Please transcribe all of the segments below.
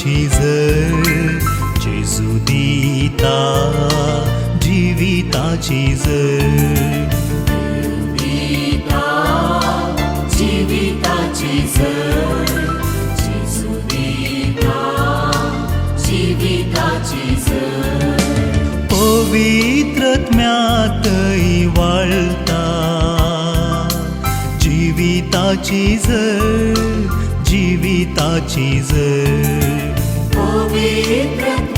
झर जेजू दिता जिविताची झर जीविताची झर जेजू दिता जीविताची झर पवित्रत्म्यातई वाळता जीविताची झर जीविताची झर पवित्रत्म्यातई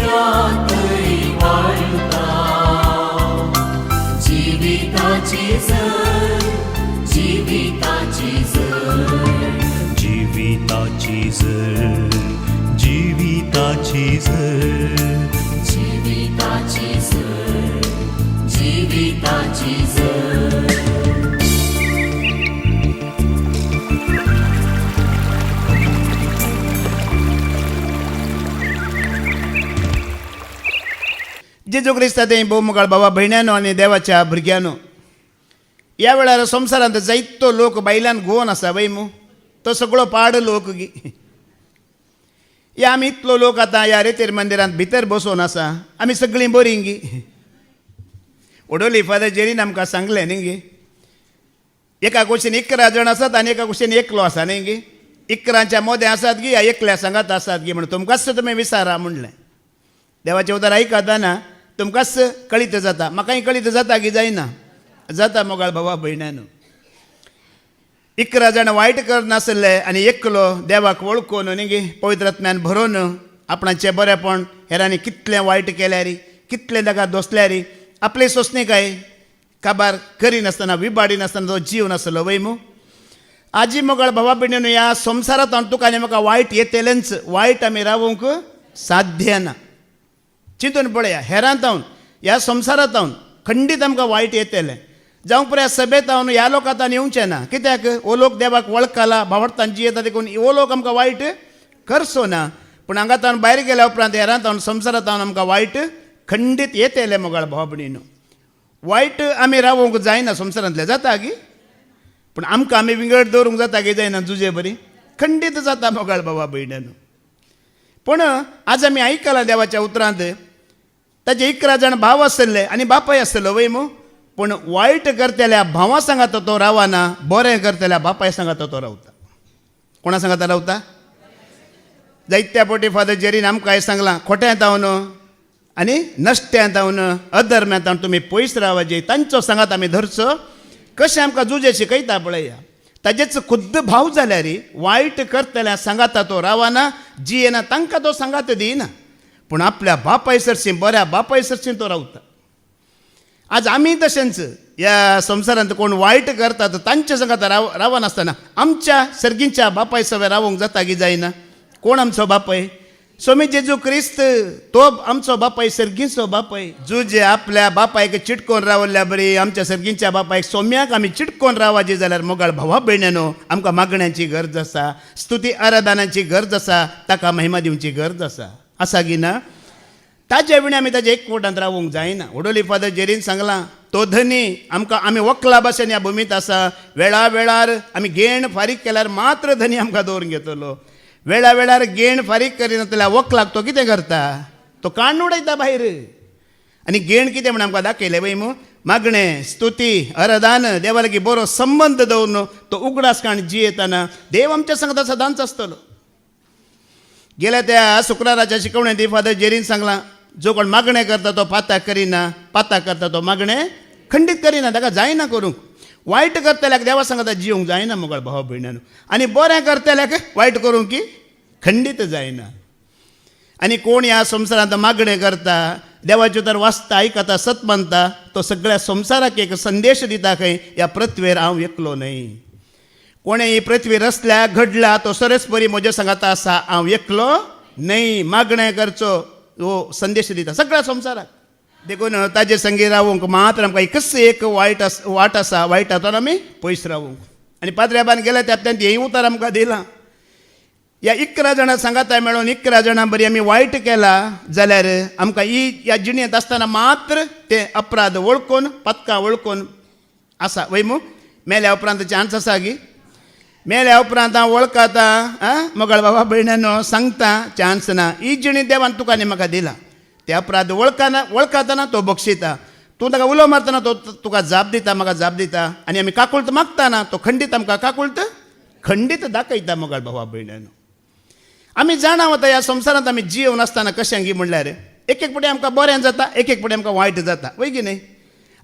वाळता जीविताची झर जीविताची झर जीविताची झर जीविताची झर जीविताची झर जीविताची झर जेजू क्रिस्तांत भोवमुगाळ बाबा भयण्यानो आनी देवाच्या भुरग्यांनो, ह्या वेळार संवसारांत जायतो लोक बायलांक घुवन आसा वैमू, तो सगळो पाड लोक गी. या आमी इतलो लोक आतां ह्या रेतेर मंदिरांत भितर बसोन आसा, आमी सगळीं बरीं गी. ओडोली फादर जेरीन आमकां सांगलें न्ही गे, एका कुशीन 11 जाण आसात आनी एका कुशीन एकलो आसा न्ही गे. 11च्या मोदें आसात गी या एकल्या सांगात आसात गी म्हणून तुमकांच तुमी विचारा म्हणलें. देवाचें उतर आयकताना तुमकांच कळीत जाता, म्हाकाय कळीत जाता की जायना जाता मोगाळ बाबा भयण्यानो. 11 जाण वायट करनासले आनी एकलो देवाक वळखून न्ही गे पवित्रात्म्यान भरोवन आपणाचें बरेपण हेरांनी कितलें वायट केल्यार कितलें ताका दोसल्यार आपले सोंसणी काय काबार करिनासतना विबाडिनासतना तो जीव नासलो वैमू. आजी मोगाळ बाबा भयण्यानो, ह्या संवसारांत तुका आनी म्हाका वायट येतलेंच, वायट आमी रावूंक साध्य ना. चिंतून पळया, हेरांत हांव ह्या संवसारांत हांव खंडीत आमकां वायट येतलें. जावं पळय सभेत हांव ह्या लोक आतां येवचें ना, कित्याक हो लोक देवाक वळखला भावार्थान जियेता देखून हो लोक आमकां वायट करचो ना. पूण हांगा हांव भायर गेल्या उपरांत हेरांत हांव संवसारांत हांव आमकां वायट खंडीत येतलें मोगाळ भावा भयणीनो. वायट आमी रावूंक जायना संवसारांतले, जाता गी, पूण आमकां आमी विंगड दवरूंक जाता की जायना जुजे बरी खंडीत जाता मोगाळ बाबा भयण्यानो. पूण आज आमी आयकलां देवाच्या उतरांत ताजे 11 जाण भाव आसले आनी बापाय आसलो वैमू. पूण वायट करतल्या भावा सांगात तो रावना, बरें करतल्या बापाय सांगात तो रावता. कोणा सांगात रावता? जायत्या फावटी फादर जेरीन आमकां हें सांगलां, खोट्यांत हांव आनी नश्ट्यांत हांव अधर्म्यांत हांव तुमी पयस रावाजे, तांचो सांगात आमी धरचो. कशें आमकां जुजे शिकयता पळया. ताजेच खुद्द भाव जाल्यार वायट करतल्या सांगाता तो रावना, जी येना तांकां तो सांगात दिना, पूण आपल्या बापाय सरशी बऱ्या बापाय सरशी तो रावता. आज आमी तशेंच ह्या संवसारांत कोण वायट करतात तांचे सांगात रावनासतना आमच्या सर्गींच्या बापाय सवे रावूंक जाता की जायना? कोण आमचो बापाय? स्वामी जेजू क्रिस्त, तो आमचो बापाय, सर्गीचो बापाय. जुजे आपल्या बापायक चिटकोन रावल्या बरी आमच्या सर्गींच्या बापायक सोम्याक आमी चिटकोन रावाजे जाल्यार मोगाळ भावा भयण्यानो आमकां मागण्यांची गरज आसा, स्तुती आराधनाची गरज आसा, ताका महिमा दिवची गरज आसा की ना? ताजे विणे आमी ताजे एकवटांत रावूंक जायना. ओडोली फादर जेरीन सांगलां, तो धनी आमकां आमी वखला भाशेन ह्या भुमीत आसा, वेळा वेळार आमी गेण फारीक केल्यार मात्र धनी आमकां दवरून घेतलो. वेळा वेळार गेण फारीक करिनातल्या वखलाक तो कितें करता? तो काण उडयता भायर. आनी गेण कितें म्हण आमकां दाखयलें वैमू, मागणें, स्तुती, अराधान, देवा लागीं बरो संबंद दवरून तो उगडास काण जियेताना देव आमच्या सांगता सदांच आसतलो. गेल्या त्या शुक्राराच्या शिकवणेंत फादर जेरीन सांगलां, जो कोण मागणें करता तो पाता करिना, पाता करता तो मागणें खंडीत करिना, ताका जायना करूंक. वायट करतल्याक देवा सांगता जिवंक जायना मोगाळ भावा भयण्यानो, आनी बरें करतल्याक वायट करूंक की खंडीत जायना. आनी कोण ह्या संवसारांत मागणें करता, देवाचे उतर वाचता, आयकता, सत मानता, तो सगळ्या संवसाराक एक संदेश दिता खंय, ह्या पृथ्वीर हांव एकलो न्हय. कोणें ही पृथ्वी रचल्या घडला तो सरस्परी म्हज्या सांगाता आसा, हांव एकलो न्हय. मागणें करचो हो संदेश दिता सगळ्या संवसाराक. देखून ताजे संगी रावूंक मात्र आमकां एकच एक वाट आसा, वायटांतून आमी पयस रावूंक. आनी पाद्र्याबान गेल्या त्यातल्यान हेंय उतर आमकां दिलां. ह्या 11 जाणां सांगाताय मेळून 11 जाणां बरी आमी वायट केला जाल्यार आमकां ही ह्या जिणेंत आसतना मात्र ते अपराध वळखून पथकां वळखून आसा वैमू. मेल्या उपरांत चान्स आसा की मेल्या उपरांत हांव वळखता मोगाळ बाबा भयणानो सांगता चान्स ना ही जिणी देवान तुका आनी म्हाका दिला त्या उपरांत वळखतना तो बक्षिता तूं ताका उलो मारतना तो तुका जाप दिता म्हाका जाप दिता आनी आमी काकुळत मागतना तो खंडीत आमकां काकुळत खंडीत दाखयता मोगाळ बाबा भयणानो आमी जाणा वता ह्या संवसारांत आमी जिवन आसतना कशें गी म्हणल्यार एक एक पाटी आमकां बरें जाता एक एक पाटी आमकां वायट जाता वय की न्ही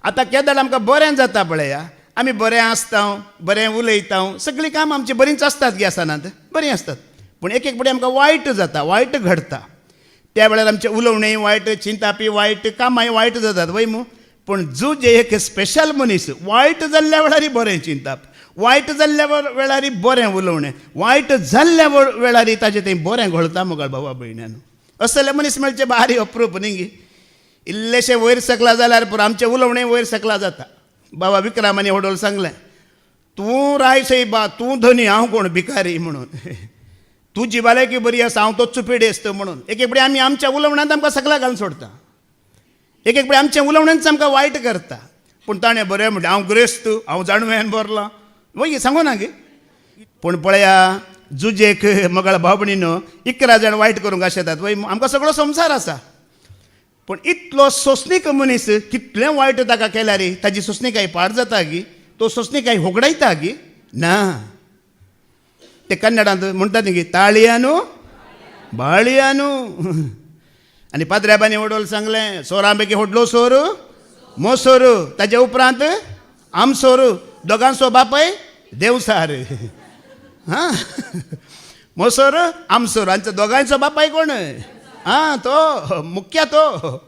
आतां केदाळ आमकां बरें जाता पळया आमी बरें आसता बरें उलयता सगळीं कामां आमची बरींच आसतात गे आसनात बरीं असतात पूण एक एक पाटी आमकां वायट जाता वायट घडता त्या वेळार आमचें उलोवणें वायट चिंतापी वायट कामांय वायट जातात वय मू पूण जे एक स्पेशल मनीस वायट जाल्ल्या वेळार बरें चिंताप वायट जाल्ल्या वेळार बरें उलोवणें वायट जाल्ल्या वेळार ताजें तें बरें घडटा मोगाळ बाबा भयण्यान असले मनीस मेळचे भारी अप्रूप न्ही गे इल्लेशें वयर सकला जाल्यार पुरो आमचें उलोवणें वयर सकला जाता बाबा विक्रामानी होडोल सांगलें तूं राय सैबा तूं धनी हांव कोण भिकारी म्हणून तुजी भलायकी बरी आसा हांव तो चुपेडेस्त म्हणून एक एक आमी आमच्या उलोवण्यांत आमकां सकला घालून सोडता एक एक आमच्या उलोवण्यांच आमकां वायट करता पूण ताणें बरें म्हणलें हांव ग्रेस्त हांव जाणवेन बरलो वय सांगू ना गे पूण पळया जुजेक मोगाळ भावभणीनो 11 जाण वायट करूंक आशेतात वय आमकां सगळो संवसार आसा पूण इतलो सोंसणीक मनीस कितलें वायट ताका केल्यार ताजी सोंसणीकाय पाड जाता गी तो सोंसणीकाय होगडायता गी ना ते कन्नडांत म्हणटात न्ही ताळयानू बाळयानू आनी पाद्र्याबांनी होडोल सांगलें सोरांपैकी होडलो सोर मोसोर ताजे उपरांत आमसोर दोगांचो बापाय देवसार हां मोसोर आमसोर आमच्या दोगांचो बापाय कोण तो मुख्या तो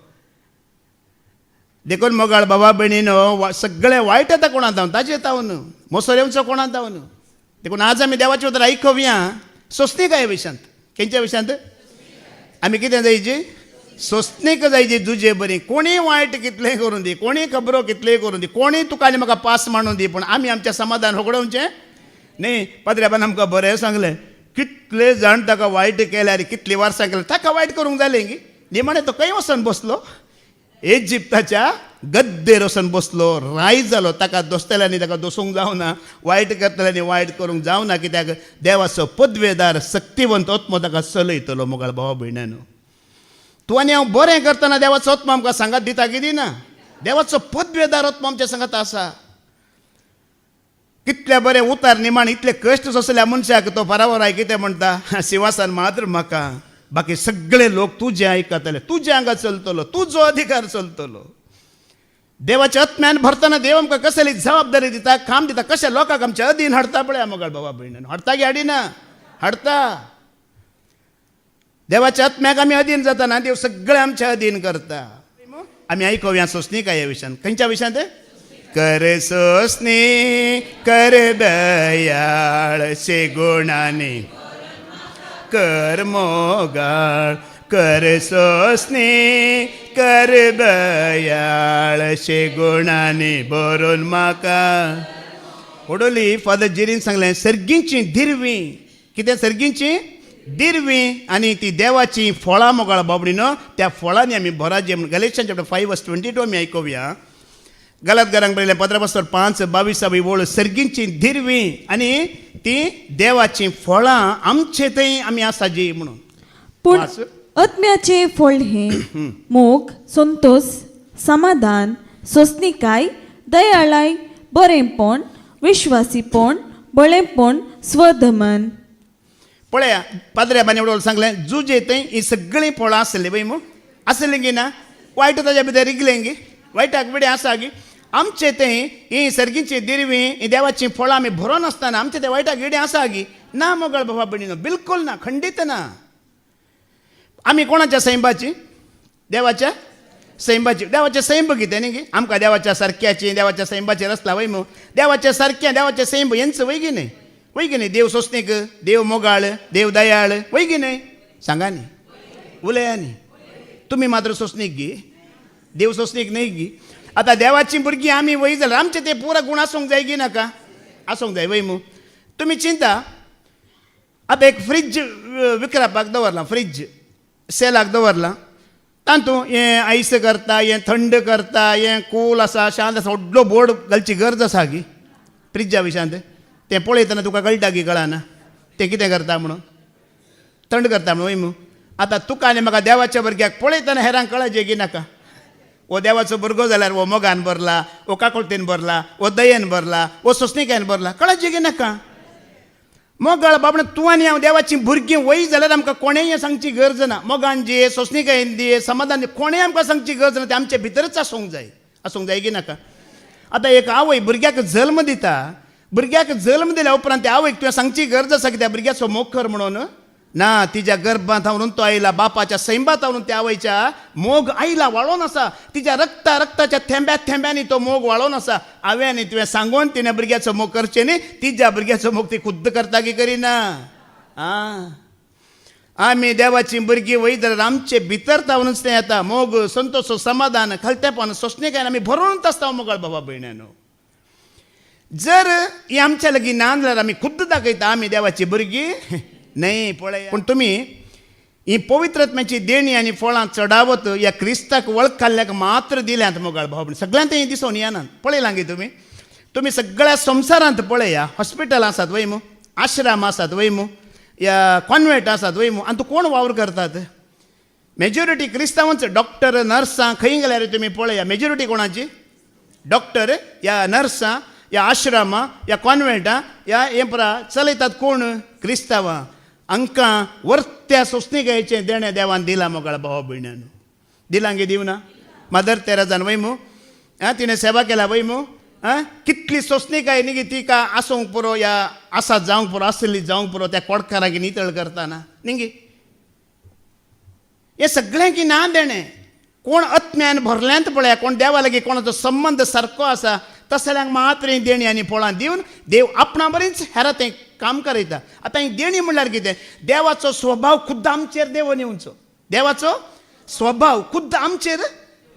देखून मोगाळ बाबा भयणीनो सगळें वायट येता कोणांत हांव ताजे येतावन मोसोर येवचो कोणांत हांव देखून आज आमी देवाचें उतर आयकवया सोंसणीकाये विशांत खंयच्या विशांत आमी कितें जायची सोंसणीक जायची तुजे बरी कोणी वायट कितलेंय करून दी कोणी खबरो कितलेंय करून दी कोणी तुका आनी म्हाका पास मांडून दी पूण आमी आमचें समाधान होगडोवचें न्ही पाद्र्याबान आमकां बरें सांगलें कितले जाण ताका वायट केल्यार कितलीं वर्सां केल्यार ताका वायट करूंक जालें गी निमाणें तो खंय वचून बसलो इजिप्ताच्या गद्देर वचून बसलो राय जालो ताका दोस्तेल्यांनी ताका दोसूंक जावना वायट करतल्यांनी वायट करूंक जावना कित्याक देवाचो पदवेदार शक्तिवंत आत्मो ताका चलयतलो मोगाळ भावा भयण्यानो तूं आनी हांव बरें करतना देवाचो आत्मा आमकां सांगात दिता की दिना देवाचो पदवेदार आत्मा आमच्या सांगात आसा कितले बरें उतार निमाण इतले कश्ट सोंसल्या मनशाक तो फारावराय कितें म्हणटा सिंहासन मात्र म्हाका बाकी सगळे लोक तुजें आयकतले तुजे हांगा चलतलो तुजो अधिकार चलतलो देवाच्या आत्म्यान भरतना देव आमकां कसली जबाबदारी दिता काम दिता कशा लोकांक आमच्या अधीन हाडटा पळय मोगाळ बाबा भयणान हाडटा की हाडिना हाडता देवाच्या आत्म्याक आमी अधीन जातना देव सगळें आमच्या अधीन करता आमी आयकूया सोंसणीकाये विशयान खंयच्या विशयांत कर सोंसणी कर दयाळ शे गुणांनी कर मोगाळ कर सोंसणी कर दयाळ शे गुणांनी बरोवन म्हाका ओडोली फादर जेरीन सांगलें सर्गींची दिरवीं कितें सर्गींची दिरवीं आनी ती देवाची फळां मोगाळ बाबडीनो त्या फळांनी आमी भरात जे गलेशियन चॅप्टर 5:22 आमी आयकूया गलातकारांक बरयलें 15:5-22 वळ सर्गींची दिरवीं आनी ती देवाची फळां आमचे थंय आमी आसा जी म्हणून पूण आत्म्याचे फळ हे मोग संतोष समाधान सोंसणीकाय दयाळाय बरेंपण विश्वासीपण बळेपण स्वदमन पळया पाद्र्याबानी उडोवन सांगलें जुजे थंय ही सगळीं फळां आसलीं पळय मू आसलीं गी ना वायट ताच्या भितर रिगलें गी वायटाक बिडे आसा गी आमचे थंय ही सर्गींची दिरवीं ही देवाची फळां आमी भरोवन आसतना आमचे ते वायटाक इडे आसा गी ना मोगाळ बाबा भयणीनो बिलकुल ना खंडीत ना आमी कोणाच्या सैंबाची देवाच्या सैंबाची देवाच्या सैंब कितें न्ही गी आमकां देवाच्या सारक्याची देवाच्या सैंबाचेर आसला वय मू देवाच्या सारक्या देवाच्या सैंब हेंच वय गी न्ही वय गी न्ही देव सोंसणीक देव मोगाळ देव दयाळ वय गी न्ही सांगा न्ही उलया न्ही तुमी मात्र सोंसणीक गी देव सोंसणीक न्ही गी आतां देवाची भुरगीं आमी वय जाल्यार आमचे ते पुरा गूण आसूंक जाय गी नाका आसूंक जाय वय मू तुमी चिंता आतां एक फ्रीज विकरापाक दवरला फ्रीज सेलाक दवरला तातूंत हें आयस करता हें थंड करता हें कूल आसा शांत आसा व्हडलो बोर्ड घालची गरज आसा गी फ्रिजा विशयांत तें पळयतना तुका कळटा की कळना तें कितें करता म्हणून थंड करता म्हणून वय आतां तुका आनी म्हाका देवाच्या भुरग्याक पळयतना हेरांक कळचे की नाका वो देवाचो भुरगो जाल्यार वो मोगान भरला वो काकुळतेन भरला वो दयेन भरला वो सोंसणिकायेन भरला कळचे की नाका मोगाळ बाबा तूं आनी हांव देवाचीं भुरगीं वय जाल्यार आमकां कोणेंय सांगची गरज ना मोगान जे सोंसणिकायेन दी समाधान दी कोणेंय आमकां सांगची गरज ना तें आमचे भितरच आसूंक जाय की नाका आतां एक आवय भुरग्याक जल्म दिता भुरग्याक जल्म दिल्या उपरांत त्या आवयक तुवें सांगची गरज आसा की त्या भुरग्याचो मोग कर म्हणून ना तिच्या गर्भांत आवरून तो आयला बापाच्या सैंबात आवरून त्या आवयच्या मोग आईला वाळोवन आसा तिच्या रक्ताच्या थेंब्यांनी तो मोग वाळोवन आसा हांवें तुवें सांगून तिणें भुरग्याचो मोग करचें न्ही तिच्या भुरग्याचो मोग ती खुद्द करता की करिना आमी देवाची भुरगीं वय जाल्यार आमचे भितर तावरूनच तें येता मोग संतोश समाधान खलतेपण सोंसणिकायेन आमी भरोवनच आसता मोगाळ बाबा भयण्यानो जर ही आमच्या लागीं ना जाल्यार आमी खुद्द दाखयता आमी देवाची भुरगीं नाही पळय पूण तुमी ही पवित्रत्म्याची देणी आनी फळां चडावत ह्या क्रिस्ताक वळखाल्ल्याक मात्र दिल्यांत मोगाळ भाव सगळ्यांत ही दिसून येनात पळयलां गे तुमी सगळ्या संवसारांत पळया हॉस्पिटल आसात वय आश्रम आसात वय या कॉन्वेंट आसात वय आनी तूं कोण वावर करतात मेजॉरिटी क्रिस्तांवांच डॉक्टर नर्सां खंय गेल्यार तुमी पळया मेजॉरिटी कोणाची डॉक्टर या नर्सां या आश्रमां या कॉन्वेंटां या हें परा चलयतात कोण क्रिस्तांवां हांकां वर्त्या सोंसणिकायेचें देणें देवान दिलां मोगाळ भावा भयण्यान दिलां गे दिवना मदर तेरेजान वय तिणें सेवा केल्या वय कितली सोंसणिकाय न्ही ती का आसूंक पुरो या आसात जावंक पुरो आसली जावंक पुरो त्या कोडकाराक नितळ करतना न्ही हें सगळें की ना देणें कोण आत्म्यान भरल्यांत पळया कोण देवा लागीं कोणाचो संबंद सारको आसा तसल्यांक मात्र ही देणी आनी फळां दिवन देव आपणा बरीच हेरां तें काम करयता आतां ही देणी म्हणल्यार कितें देवाचो स्वभाव खुद्द आमचेर देवून येवचो देवाचो स्वभाव खुद्द आमचेर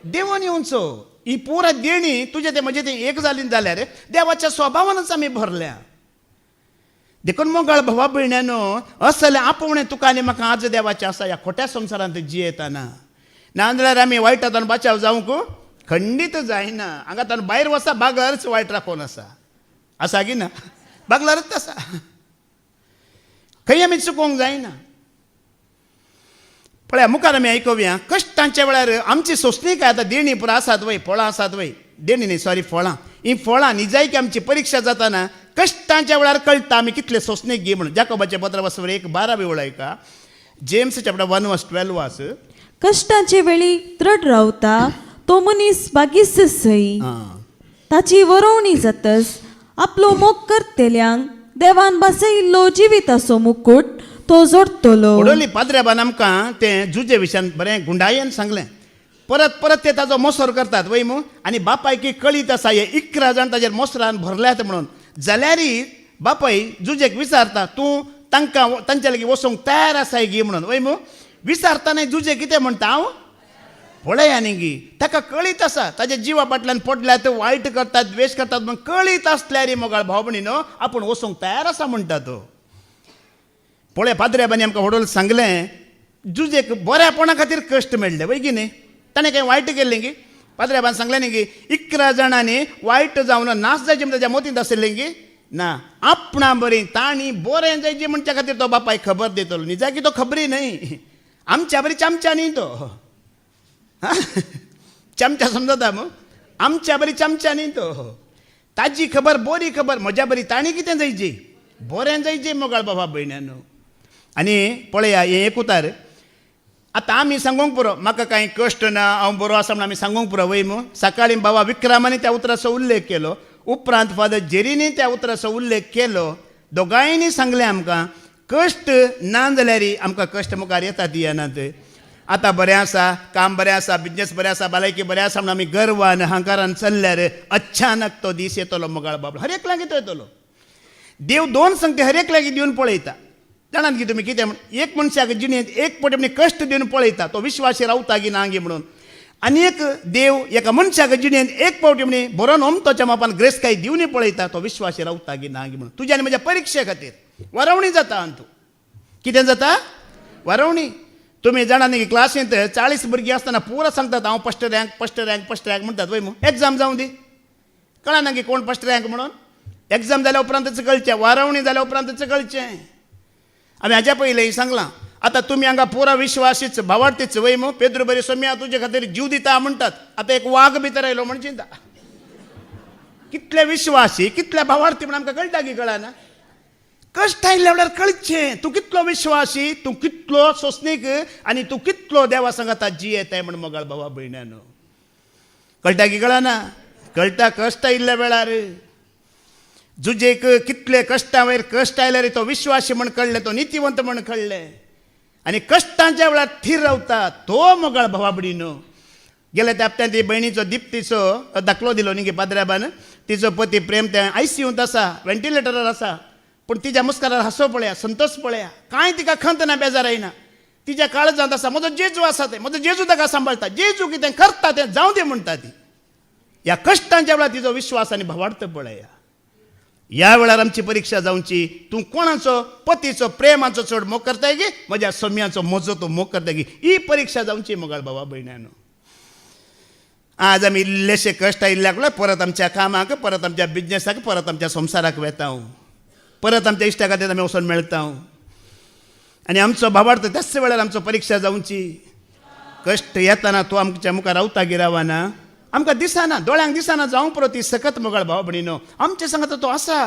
देवून येवचो ही पुरा देणी तुजें तें म्हजें तें एक जाली जाल्यार देवाच्या स्वभावानच आमी भरल्या देखून मोगाळ भावा भयण्यानो असले आपोवणें तुका आनी म्हाका आज देवाचें आसा ह्या खोट्या संवसारांत जियेतना नाजाल्यार आमी वायटांतल्यान बचाव जावंक खंडीत जायना हांगांतल्यान भायर वसा बागलारच वायट राखून आसा की ना बागलारच आसा खंय आमी चुकोवंक जायना पळया मुखार आमी आयकुया कश्टांच्या वेळार आमची सोंसणिकाय आतां देणी पुरो आसात वय फळां आसात वय देणी न्ही सॉरी फळां ही फळां निजायकी आमची परीक्षा जाताना कश्टांच्या वेळार कळटा आमी कितले सोंसणीक घे म्हणून जाकोबाचें पत्र वचवर 1:12 उळयका जेम्स चॅप्टर 1:12 वाच कश्टाचे वेळी दृढ रावता तो मनीस बागीस सई ताची वरवणी जातस आपलो मोग करतेल्यांक देवान बसयिल्लो जिविताचो मुकुट तो जोडटलो ओडोली पाद्र्याबान आमकां तें जुजे विशयान बरें गुंडायेन सांगलें परत ते ताजो मोसर करतात वय आनी बापायकी कळीत आसा हे 11 जाण ताजेर मोसरान भरल्यात म्हणून जाल्यारय बापाय जुजेक विचारता तूं तांच्या लागीं वचोंक तयार आसाय गी म्हणून वय विचारतना जुजे कितें म्हणटा हांव पळया न्ही गी ताका कळीत आसा ताज्या जिवा फाटल्यान पडल्यात वायट करतात द्वेश करतात म्हण कळीत आसल्यार मोगाळ भाव भयणीनो आपूण वचोंक तयार आसा म्हणटा तो पळय पाद्र्याबांनी आमकां व्हडोल सांगलें जुजेक बऱ्यापणा खातीर कश्ट मेळ्ळे वय की न्ही ताणें कांय वायट केल्लें गी पाद्र्याबान सांगलें न्ही की 11 जाणांनी वायट जावन नाश जायचे म्हण ताज्या मोतींत आसलें गी ना आपणा बरी ताणी बरें जायचें म्हणच्या खातीर तो बापाय खबर दितलो निजा की तो खबरी न्हय आमच्या बरी चमचा न्ही तो चमचा समजता मग आमच्या बरी चमचा न्ही तो ताजी खबर बरी खबर म्हज्या बरी ताणी कितें जायची बरें जायचें मोगाळ बाबा भयण्यानो आनी पळया हें एक उतार आतां आमी सांगूंक पुरो म्हाका कांय कश्ट ना हांव बरो आसा म्हण आमी सांगूंक पुरो वय सकाळीं बाबा विक्रमानी त्या उतराचो उल्लेख केलो उपरांत फादर जेरीनी त्या उतराचो उल्लेख केलो दोगांयनी सांगलें आमकां कश्ट ना जाल्यारय आमकां कश्ट मुखार येतात येनात आतां बरें आसा काम बरें आसा बिजनेस बरें आसा भलायकी बरें आसा म्हणून आमी गर्वान अहंकारान चल्ल्यार अचानक तो दीस येतलो मोगाळ बाबा हर एक लागीं तो येतलो देव 2 संख्या हर एक लागीं दिवन पळयता जाणात की तुमी कितें म्हण एक मनशाक जिणेंत एक पटी म्हणजे कश्ट दिवन पळयता तो विश्वासी रावता की ना गे म्हणून आनी एक देव एका मनशाक जिणेंत एक पावटी म्हणजे बरो नोमतोच्या मापान ग्रेस काय दिवनी पळयता तो विश्वासी रावता की ना गे म्हणून तुज्या आनी म्हज्या परीक्षे खातीर वरवणी जाता तूं कितें जाता वरवणी तुमी जाणात की क्लासींत 40 भुरगीं आसतना पुरो सांगतात हांव फस्ट रँक म्हणटात वय एक्झाम जावं दी कळना की कोण फस्ट रँक म्हणून एग्जाम जाल्या उपरांतच कळचें, वारावणी जाल्या उपरांतच कळचें. आमी हाज्या पयलीं सांगलां, आतां तुमी हांगा पुरा विश्वासीच भावार्थीच वय मो पेद्रू बरी सोम्या तुजे खातीर जीव दिता म्हणटात. आतां एक वाघ भितर आयलो म्हण चिंता. कितले विश्वासी कितले भावार्थी म्हण आमकां कळटा की कळना. कश्ट आयिल्ल्या वेळार कळचें तूं कितलो विश्वासी, तूं कितलो सोंसणीक आनी तूं कितलो देवा सांगाता जियेताय म्हण मोगाळ भावा भयण्यानो. कळटा की कळना. कळटा कश्ट आयिल्ल्या वेळार. जुजेक कितले कश्टा वयर कश्ट आयल्यार तो विश्वासी म्हण कळ्ळें, तो नितीवंत म्हण कळ्ळें. आनी कश्टांच्या वेळार थीर रावता तो मोगाळ भावा भयणीनो. गेल्या त्या हप्त्यान ती भयणीचो दिप्तीचो दाखलो दिलो न्ही गे पाद्राबान. तिचो पती प्रेम ते ICUंत आसा, वेंटिलेटरार आसा, पूण तिच्या मुस्कारार हांसो पळया, संतोष पळया. कांय तिका खंत ना, बेजार येना. तिच्या काळजांत आसा म्हजो जेजू आसा ते, म्हजो जेजू ताका सांबाळटा, जेजू कितें करता तें जावं दे म्हणटा ती. ह्या कश्टांच्या वेळार तिचो विश्वास आनी भावार्थ पळया. ह्या वेळार आमची परीक्षा जावची, तूं कोणाचो पतीचो प्रेमाचो चड मोग करताय गे, म्हज्या सोम्याचो म्हजो तो मोग करताय गे. ही परीक्षा जावची मोगाळ भावा भयण्यानो. आज आमी इल्लेशे कश्ट आयिल्ल्याक लागून परत आमच्या कामाक, परत आमच्या बिजनेसाक, परत आमच्या संवसाराक वेता, परत आमच्या इश्टा खातीर आमी वचून मेळटा. आनी आमचो भावार्थ त्याच वेळार आमचो परीक्षा जावची. कश्ट येताना तूं आमच्या मुखार रावता गी रावना, आमकां दिसना, दोळ्यांक दिसना जावं पुरो ती सकत मोगाळ भाव भयणीनो. आमचे सांगता तो आसा,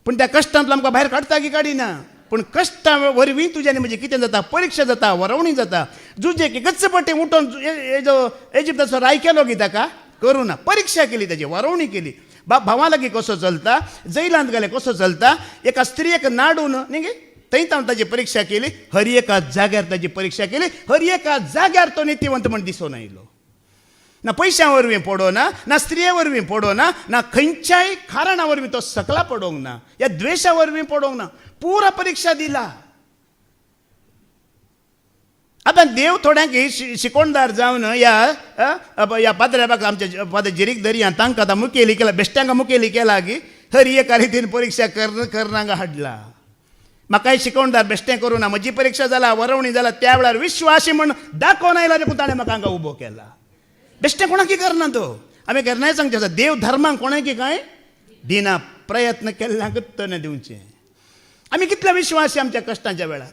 पूण त्या कश्टांतलो आमकां भायर काडटा की काडिना. पूण कश्टा वरवीं तुज्यानी म्हणजे कितें जाता, परीक्षा जाता, वरवणी जाता. जुजे की गच्चपट्टी उठोवन हेजो इजिप्ताचो राय केलो की ताका करूं ना, परीक्षा केली, ताची वरवणी केली. बाप भावा लागीं कसो चलता, जैलांत गेले कसो चलता, एका स्त्रियेक नाडून न्ही गे थंय ताणें ताची परीक्षा केली. हर एका जाग्यार ताची परीक्षा केली. हर एका जाग्यार तो नितीवंत म्हण दिसून आयलो. ना पयशां वरवीं पडो ना, ना स्त्रिये वरवीं पडो ना, ना खंयच्याय कारणा वरवीं तो सकला पडोंक ना, या द्वेशा वरवीं पडोंक ना. पुरा परीक्षा दिला. आतां देव थोड्यांक शिकोणदार जावन ह्या पाद्र्याबाक आमच्या पाद्र जिरीक दर्या तांकां आतां मुखेली केला, बेश्ट्यांक मुखेली केला की हर एका रितीन परीक्षा करनांक हाडला. म्हाकाय शिकोणदार बेश्टें करूं ना, म्हजी परीक्षा जाला, वरवणी जाला, त्या वेळार विश्वासी म्हण दाखोवन आयला देखून ताणें म्हाका हांगा उबो केला. बेश्टें कोणाकी करना तो. आमी केन्नाय सांगचें आसा, देव धर्मांक कोणाकी कांय दिना, प्रयत्न केल्ल्यांक तणें दिवचें. आमी कितले विश्वासी आमच्या कश्टांच्या वेळार.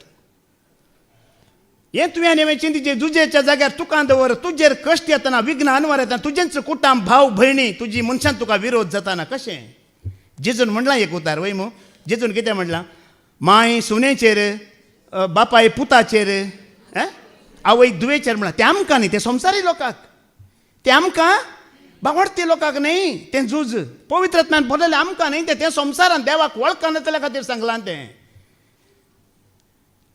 हें तुवें आनी हांवें चिंतीचें, जुजेच्या जाग्यार तुका दवर, तुजेर कश्ट येतना, विघ्न आनवार येता, तुजेंच कुटाम भाव भयणी, तुजी मनशान तुका विरोध जाताना कशें. जेजून म्हणलां एक उतार वय मो. जेजून कितें म्हणलां, माय सुनेचेर, बापाय पुताचेर, आवय दुवेचेर म्हणलां. तें आमकां न्ही, तें संवसारी लोकांक, तें आमकां भावार्थी लोकांक न्ही. तें झूज पवित्र आत्म्यान बरयलें आमकां न्ही, तें संवसारान देवाक वळखना जाल्या खातीर सांगलां तें.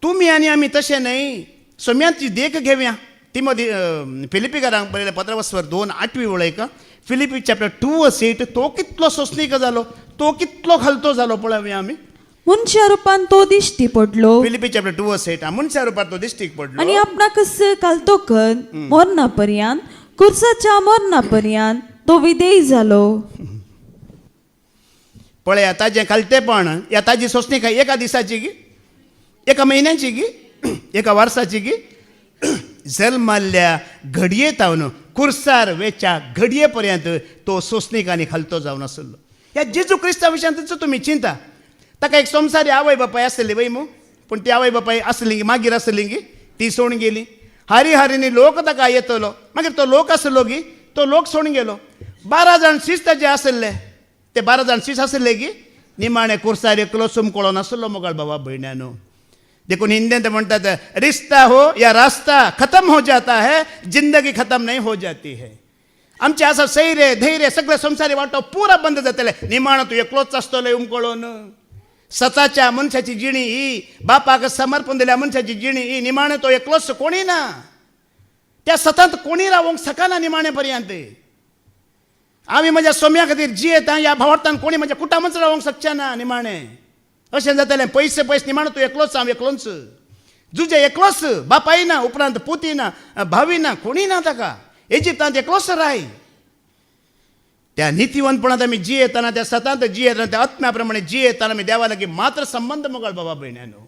तुमी आनी आमी तशें न्ही. सोम्यांची देख घेवया. तिमोथी फिलिपिकारांक बरयलें पत्रावस्वर 2:8 वळयका. फिलिपी चॅप्टर 2:8. तो कितलो सोंसणीक जालो, तो कितलो खालतो जालो पळोवया आमी. मनशा रुपान तो दिश्टी पडलो. फिलिपी चॅप्टर 2:8. मनशा रुपार तो दिश्टीक पडलो. आनी आपणाकच घालतो कन मरणा पर्यंत, कुर्साच्या मरणा पर्यंत तो विधेय जालो. पळया ताजें खालतेपण, या ताजी सोंसणी काय एका दिसाची गी, एका म्हयन्याची गी, एका वर्साची गी. जल्माल्ल्या घडये तावन कुर्सार वेच्या घडये पर्यंत तो सोंसणीक आनी खालतो जावन आसलो. ह्या जेजू क्रिस्ता विशयान तुमी चिंता. ताका एक संवसारी आवय बापाय आसली वय मू, पूण ती आवय बापाय आसली मागीर आसली गी, ती सोडून गेली. हारी हारीनी लोक ताका येतलो, मागीर तो लोक आसलो गी, तो लोक सोडून गेलो. 12 जाण शिस ताचे आसले, ते 12 जाण शिस आसले गी. निमाणे कुर्सार एकलो सुमकोळो नासलो मोगाळ भावा भयण्यानो. देखून हिंदीत म्हणटात, रिश्ता हो या रास्ता खत्म हो जाता है, जिंदगी खत्म नहीं हो जाती है. आमचे असं सैर्य धैर्य सगळे संसारी वाटो पुरा बंद जातले. निमाणो तूं एकलोच आसतलो उमकोळोन. सताच्या मनशाची जिणी ही, बापाक समर्पण दिल्या मनशाची जिणी ही, निमाणे तो एकलोच कोणी ना. त्या सतांत कोणी रावंक सकाना निमाणे पर्यंत. आमी म्हज्या सोम्या खातीर जियेता, ह्या भावार्थान कोणी म्हज्या कुटामच रावंक शकचे ना निमाणे. अशें जातलें. पयस निमाणो तूं एकलोच, हांव एकलोच. जुजे एकलोच, बापाय ना, उपरांत पुती ना, भावी ना, कोणी ना ताका. इजिप्तांत एकलोच राय. त्या नितीवंतपणांत आमी जियेतना, त्या सतांत जियेतना, त्या आत्म्या प्रमाणे जियेतना आमी देवा लागीं मात्र संबंध मोगाळ बाबा भयण्यानो.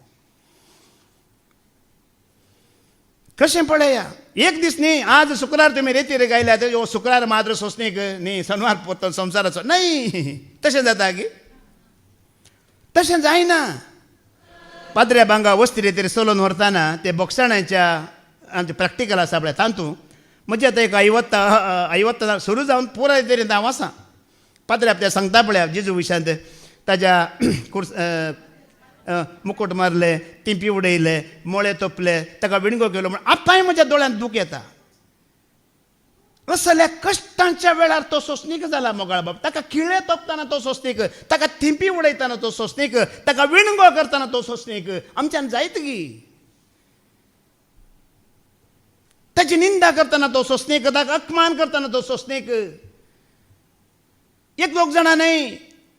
कशें पळया, एक दीस न्ही आज शुक्रार तुम्ही रेतीर गायल्या तर हो शुक्रार मात्र सोसणीक न्ही सनवार पोत संवसाराचो नाही तशें जाता गी तशें जायना पाद्र्या बांगा वस्ती रेतीर चलोवन व्हरताना ते बोक्साण्याच्या आमचे प्रॅक्टिकल आसा पळय तातूंत म्हणजे आतां एक ऐवत्ता सुरू जावन पुराय तरी हांव आसा पाद्र्या ते सांगता पळय जेजू विशांत ताज्या मुकुट मारले तिंपी उडयले मोळे तोपले ताका विणगो केलो म्हण आतांय म्हज्या दोळ्यांत दूख येता असल्या कश्टांच्या वेळार तो सोंसणीक जाला मोगाळ बाब ताका किळे तोपतना तो सोंसणीक ताका थिंपी उडयतना तो सोंसणीक ताका विणगो करतना तो सोंसणीक आमच्यान जायत गी ताची निंदा करतना तो सोंसणीक ताका अपमान करतना तो सोंसणीक एक दोग जाणां न्हय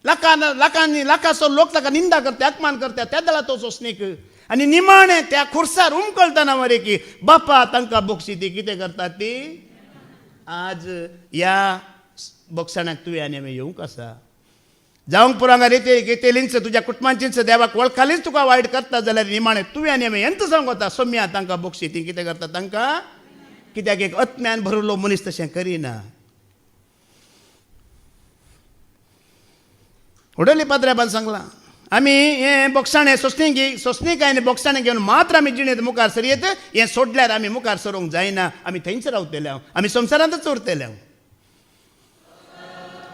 लाखांसो लोक ताका निंदा करता अपमान करता त्या दळा तो सोंसणीक आनी निमाणे त्या खुर्सार उमकळतना मरे की बापा तांकां बोक्षी ती कितें करता ती आज ह्या बोक्साण्याक तुवें आनी आमी येवंक आसा जावंक पुरांगा रेते तेलींच तुज्या कुटुंबांचींच देवाक वळखालीच तुका वायट करता जाल्यार निमाणे तुवें आनी आमी हेंच सांगूंक वता सोम्या तांकां बोक्षी ती कितें करता तांकां कित्याक एक अत्म्यान भरिल्लो मनीस तशें करिना उडयली पाद्र्याबान सांगलां आमी हें बोक्साणें सोंसणीक आनी बोक्साणें घेवन मात्र आमी जिणेंत मुखार सरयत हें सोडल्यार आमी मुखार सरोंक जायना आमी थंयच रावतले हांव आमी संवसारांतच उरतले हांव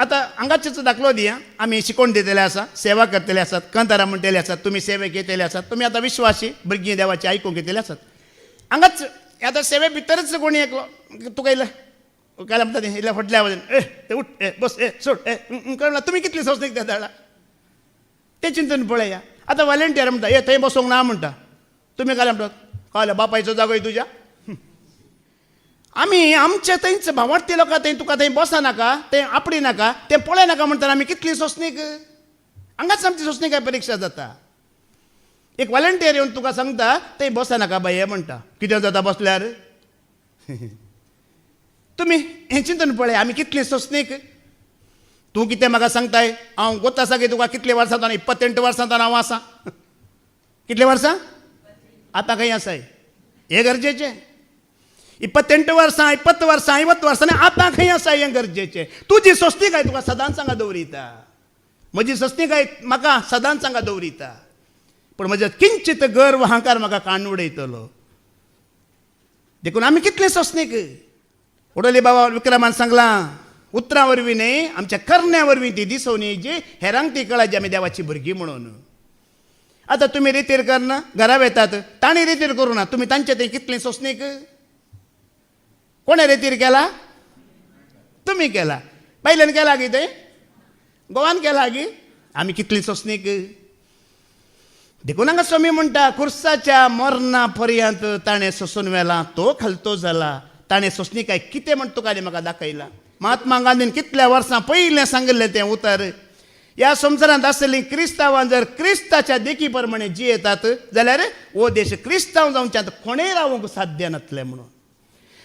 आतां हांगाचेच दाखलो दिया आमी शिकोवन दितले आसा सेवा करतले आसात कांतारां म्हणटले आसात तुमी सेवेक येतले आसात तुमी आतां विश्वासी भुरगीं देवाची आयकूंक येतले आसात हांगाच आतां सेवे भितरच कोणी एकलो तुका इल्लो काय म्हणटा तें इल्ल्या फाटल्या वचून ते उठ बस सोड कळना तुमी कितली सोंसणीक त्या धाडा ते चिंतून पळया आतां वॉलंटियर म्हणटा थंय बसोंक ना म्हणटा तुमी काय म्हणटात कळ्ळें बापायचो जागोय तुज्या आमी आमचे थंयच भावार्थी लोकां थंय तुका थंय बसनाका थंय आपडी नाका तें पळयनाका म्हणटा आमी कितली सोंसणीक हांगाच आमची सोंसणीकाय परीक्षा जाता एक वॉलंटियर येवन तुका सांगता थंय बसनाका बाये म्हणटा कितें जाता बसल्यार तुमी हें चिंतून पळय आमी कितली सोंसणीक तूं कितें म्हाका सांगताय हांव गोत आसा की तुका कितले वर्सां 28 वर्सां हांव आसा कितले वर्सां आतां खंय आसाय हें गरजेचें 28 वर्सां 20 वर्सां 50 वर्सां आनी आतां खंय आसा हें गरजेचें तुजी सोंसणीकाय तुका सदांच सांगा दवरिता म्हजी सोंसणीकाय म्हाका सदांच सांगा दवरिता पूण म्हजो किंचीत गर्व अहंकार म्हाका काडून उडयतलो देखून आमी कितले सोंसणीक उडोली बाबा विक्रमान सांगलां उतरां वरवीं न्ही आमच्या करण्या वरवीं ती दिसोवन येयची हेरांक ती कळा जी आमी देवाची भुरगीं म्हणून आतां तुमी रितीर करना घरा वेतात तांणी रितीर करूं ना तुमी तांचे थंय कितलीं सोंसणीक कोणें रितीर केला तुमी केला बायलेन केला गी थंय गोवान केला गी आमी कितलीं सोंसणीक देखून हांगा स्वामी म्हणटा खुर्साच्या मरणा पर्यंत ताणें सोंसून व्हेला तो खालतो जाला ताणें सोंसणीकाय कितें म्हण तुका आनी म्हाका दाखयला महात्मा गांधीन कितल्या वर्सां पयलें सांगिल्लें तें उतर ह्या संवसारांत आसलेलीं क्रिस्तांवां जर क्रिस्ताच्या देखी प्रमाणे जियेतात जाल्यार हो देश क्रिस्तांव जावच्यात कोणेय रावूंक साध्य नासलें म्हणून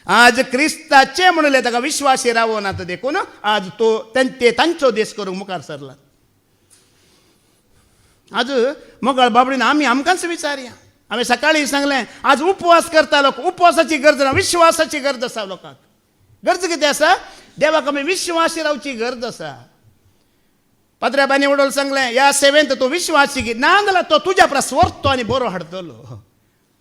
आज क्रिस्ताचे म्हणले ताका विश्वासी रावनात देखून आज तो ते तांचो देश करूंक मुखार सरला आज मोगाळ बाबडीन आमी आमकांच विचारया हांवें सकाळीं सांगलें आज उपवास करता लोक उपवासाची गरज ना विश्वासाची गरज आसा लोकांक गरज कितें आसा देवाक आमी विश्वासी रावची गरज आसा पाद्र्याबानी उडोवन सांगलें ह्या सेवेंत तूं विश्वासी घे ना जाल्यार तो तुज्या परस व्हरतो आनी बरो हाडटलो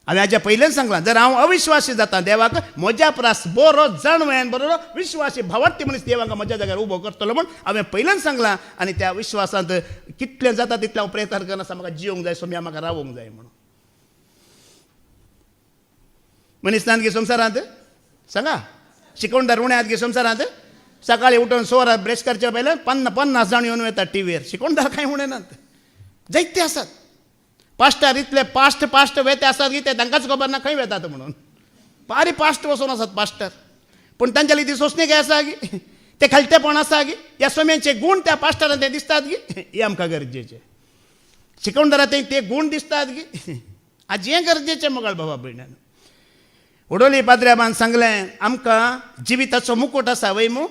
हांवें हाज्या पयलें सांगलां जर हांव अविश्वासी जाता देवाक म्हज्या परस बरो जाणवेन बरो विश्वासी भावार्थी मनीस देवाक म्हज्या जाग्यार उबो करतलो म्हूण हांवें पयलें सांगलां आनी त्या विश्वासांत कितलें जाता तितलें हांव प्रयत्न करनासतना म्हाका जियोंक जाय सोम्या म्हाका रावोंक जाय म्हणून मनीस गे संवसारांत सांगा शिकोवणदार उण्यात गे संवसारांत सकाळीं उठून सोरा ब्रश करचे पयलें 50 जाण येवन वयतात टीव्हीर शिकोवणदार कांय उणेनात जायते आसात पास्टर इतले पास्ट वेते आसात की ते तांकांच खबर ना खंय वेतात म्हणून पारी पास्ट वचून आसात पास्टर पूण तांच्याली ती सोंसणी काय आसा गी ते खालतेपण आसा गी ह्या सोम्यांचे गूण त्या पास्टरांत ते दिसतात गी हे आमकां गरजेचें शिकोवणदारांत ते गूण दिसतात गी आज हें गरजेचें मोगाळ बाबा भयण्यान उडोली पाद्र्याबान सांगलें आमकां जिविताचो मुकूट आसा वयमू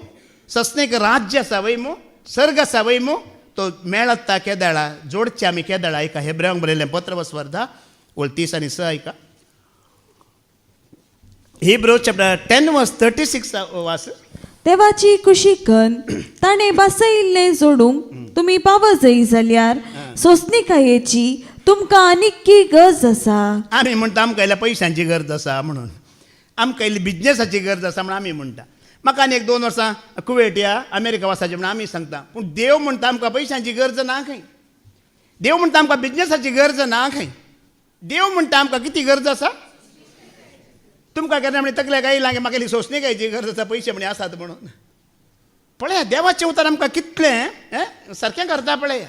सस्नेक राज्य आसा वयमू सर्ग आसा वयमू तो मेळता केदाळा जोडचे आमी केदाळा ऐका हेब्रेवांक बरयलें पत्र व स्पर्धा 30 आनी 6 ऐका Hebrews chapter 10 verse 36 वास. देवाची कुशीकन ताणे बसयिल्ले जोडूंक तुमी पावजई जाल्यार सोंसणिकायेची तुमकां आनिक्की गरज आसा. आमी म्हणटा आमकां इल्ल्या पयशांची गरज आसा म्हणून, आमकां इल्ली बिजनेसाची गरज आसा म्हणून आमी म्हणटा. म्हाका आनी 1-2 वर्सां कुवेट या अमेरिका वचाचें म्हणून आमी सांगता. पूण देव म्हणटा आमकां पयशांची गरज ना खंय. देव म्हणटा आमकां बिजनेसाची गरज ना खंय. देव म्हणटा आमकां किती गरज आसा. तुमकां केन्ना म्हणजे तकल्या काय लागे म्हाका इल्ली सोंसणिकायेची गरज आसा पयशे म्हणे आसात म्हणून. पळया देवाचें उतर आमकां कितलें सारकें करता पळया.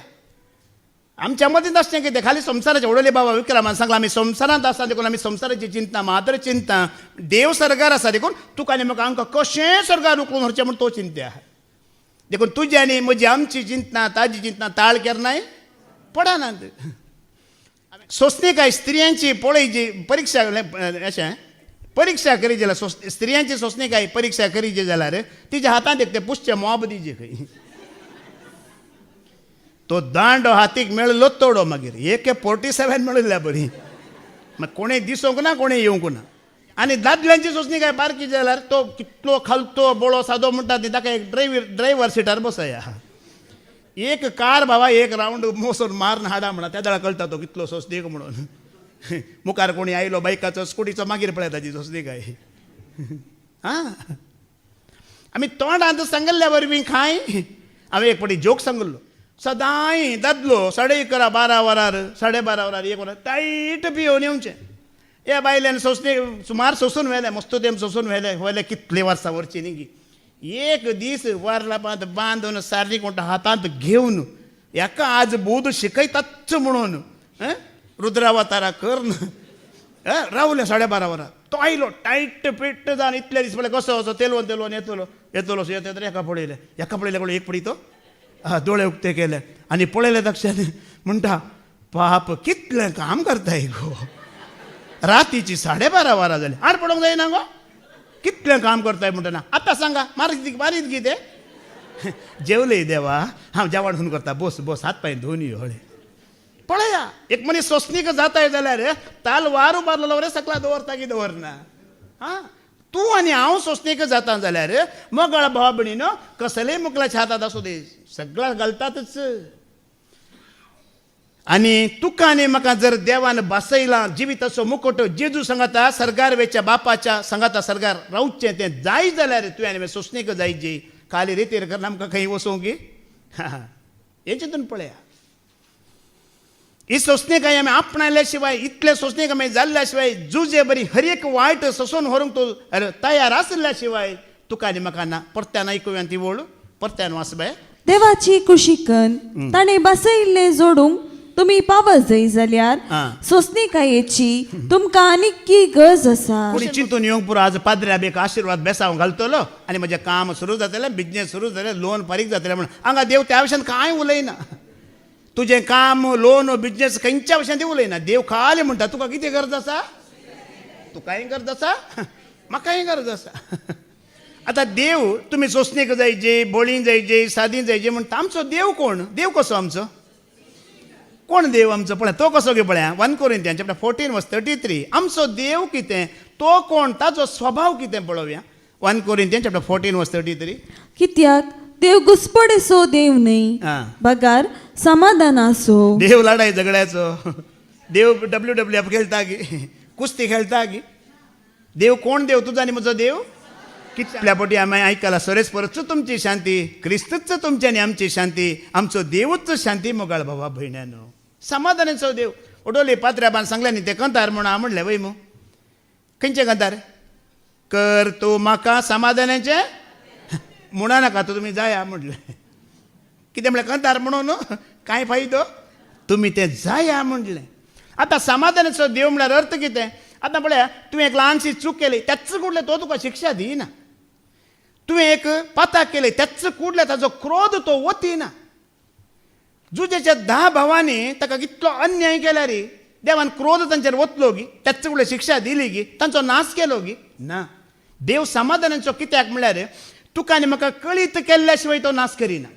आमच्या मदीं आसचें कितें खाली संवसाराचे व्हडले बाबा विक्रमान सांगला आमी संवसारांत आसा देखून आमी संवसाराची चिंता मात्र चिंता. देव सर्गार आसा देखून तुका आनी म्हाका आमकां कशें सर्गार उखलून व्हरचें म्हूण तो चिंते आहा. देखून तुजी आनी म्हजी आमची चिंतना ताजी चिंतना ताळ केन्नाय पडनात. सोंसणिकाय स्त्रियांची पळय जी परीक्षा अशें परीक्षा करी जाल्यार स्त्रियांची सोंसणिकाय परीक्षा करी जी जाल्यार तिच्या हातांत एक ते पुश्चे मोब दिजे खंय. तो दांडो हातीक मेळलो तोडो मागीर 47 मेळिल्ल्या बरी. मागीर कोणें दिसूंक ना कोणें येवंक ना. आनी दादल्यांची सोंसणिकाय बारकी जाल्यार तो कितलो खालतो बोळो सादो म्हणटा ती ताका एक ड्रायव्हर सिटार बसया. एक कार बाबा एक रावंड मोसून मारून हाडा म्हणा त्या वेळा कळटा तो कितलो सोंसणीक म्हणून. मुखार कोणी आयलो बायकाचो स्कुटीचो मागीर पळय ताची सोंसणिकाय. हां आमी तोंडांत सांगल्ल्या वरवीं खाय. हांवें एक फावटी जोक सांगल्लो. सदांय दादलो 11:30 12 वरार 12:30 वरार 1 वरार टायट पियोन येवचें. हे बायल्यान सोंसणीक सुमार सोंसून व्हेलें मस्त तेम सोंसून व्हेलें कितले वर्सां व्हरची न्ही. एक दीस वारलापांत बांदून सारकी कोण हातांत घेवन हेका आज बोध शिकयताच म्हणून रुद्रावतारा कर रावले 12:30 वरां. तो आयलो टायट पेट्ट जावन इतले दीस पळय कसो असो तेलवून येतलो एका पळयले कोण एक पळय तो दोळे उक्ते केले आनी पळयले दक्षान म्हणटा पाप कितलें काम करताय गो. रातीची 12:30 वरां जाली आड पडोंक जायना गो. कितलें काम करताय म्हणटा आतां सांगा मारीत कितें. जेवले देवा हांव जेवण खून करता बस हात पांय धुवन यो हळे. पळया एक मनीस सोंसणीक जाताय जाल्यार ताल वारू बारलो रे सकला दवरता की दवरना. हां तूं आनी हांव सोंसणीक जाता जाल्यार मोगळ भाव भयणीनो कसलेय मुखलाच्या हातात आसूं दे सगळा घालतातच. आनी तुका आनी म्हाका जर देवान बसयलां जिविताचो मुकुट जेजू सांगता सर्गार वेच्या बापाच्या सांगता सर्गार रावचें तें जाय जाल्यार तुवें आनी सोंसणीक जायची. खाली रितीर करना आमकां खंय वचूंक की हें चिंतून पळया. ही सोंसणीकाय आमी आपणायल्या शिवाय इतले सोंसणीक आमी जाल्ल्या शिवाय जुजे बरी हर एक वायट सोंसून व्हरूंक तो तयार आसल्या शिवाय तुका आनी म्हाका ना. परत्यान आयकुया ती वळ परत्यान वाच बाय. देवाची कुशीकन ताणे बसयिल्ले जोडूंक तुमी पावजई जाल्यार सोंसणिकायेची तुमकां आनिक्की गरज आसा. कोणी चिंतून येवंक पुरो आज पाद्र्या एक आशिर्वाद बेसांव घालतलो आनी म्हजें काम सुरू जातलें बिजनेस सुरू जालें लोन फारीक जातलें म्हणून हांगा देव त्या विशयान कांय उलयना. तुजें काम लोन बिजनेस खंयच्या विशयान ती उलयना. देव खाली म्हणटा तुका कितें गरज आसा. तुकाय गरज आसा म्हाकाय गरज आसा. आतां देव तुमी सोंसणीक जायचे बळी जायचे सादी जायचे म्हणटा आमचो देव कोण. देव कसो आमचो कोण देव आमचो पळय तो कसो गे पळया 1 Corinthians chapter 14 verse 33 आमचो देव कितें तो कोण ताचो स्वभाव कितें पळोवया. 1 Corinthians chapter 14 verse 33 कित्याक देव घुसपडेसो देव न्ही बगार समाधान आसो. देव लढाई झगड्याचो देव WWF खेळटा की कुस्ती खेळटा की. देव कोण देव तुझा आनी म्हजो देव. कितल्या फावटी आमी आयकलां सरेस परच तुमची शांती क्रिस्तूच तुमची आनी आमची शांती आमचो देवूच शांती मोगाळ भावा भयण्यानो. समाधानाचो देव ओडोली पात्र्याबान सांगलें न्ही ते कंतार म्हणून हांव म्हणलें वय मू खंयचे कंतार कर तूं म्हाका समाधानाचें म्हणा नाका तुमी जाया म्हटलें. कितें म्हणलें कंतार म्हणून कांय फायदो तुमी तें जाया म्हटलें. आतां समाधानाचो देव म्हळ्यार अर्थ कितें. आतां पळया तुवें एक ल्हानशी चूक केली त्याच कुडले तो तुका शिक्षा दिना. तुवें एक पाताक केलें त्याच कुडले ताचो क्रोध तो वतीना. जुजेच्या 10 भावांनी ताका कितलो अन्याय केला रे देवान क्रोध तांचेर वतलो गी त्याच कुडले शिक्षा दिली गी तांचो नाश केलो गी ना. देव समाधानाचो कित्याक म्हळ्यार तुका आनी म्हाका कळीत केल्ल्या शिवाय तो नाश करिना.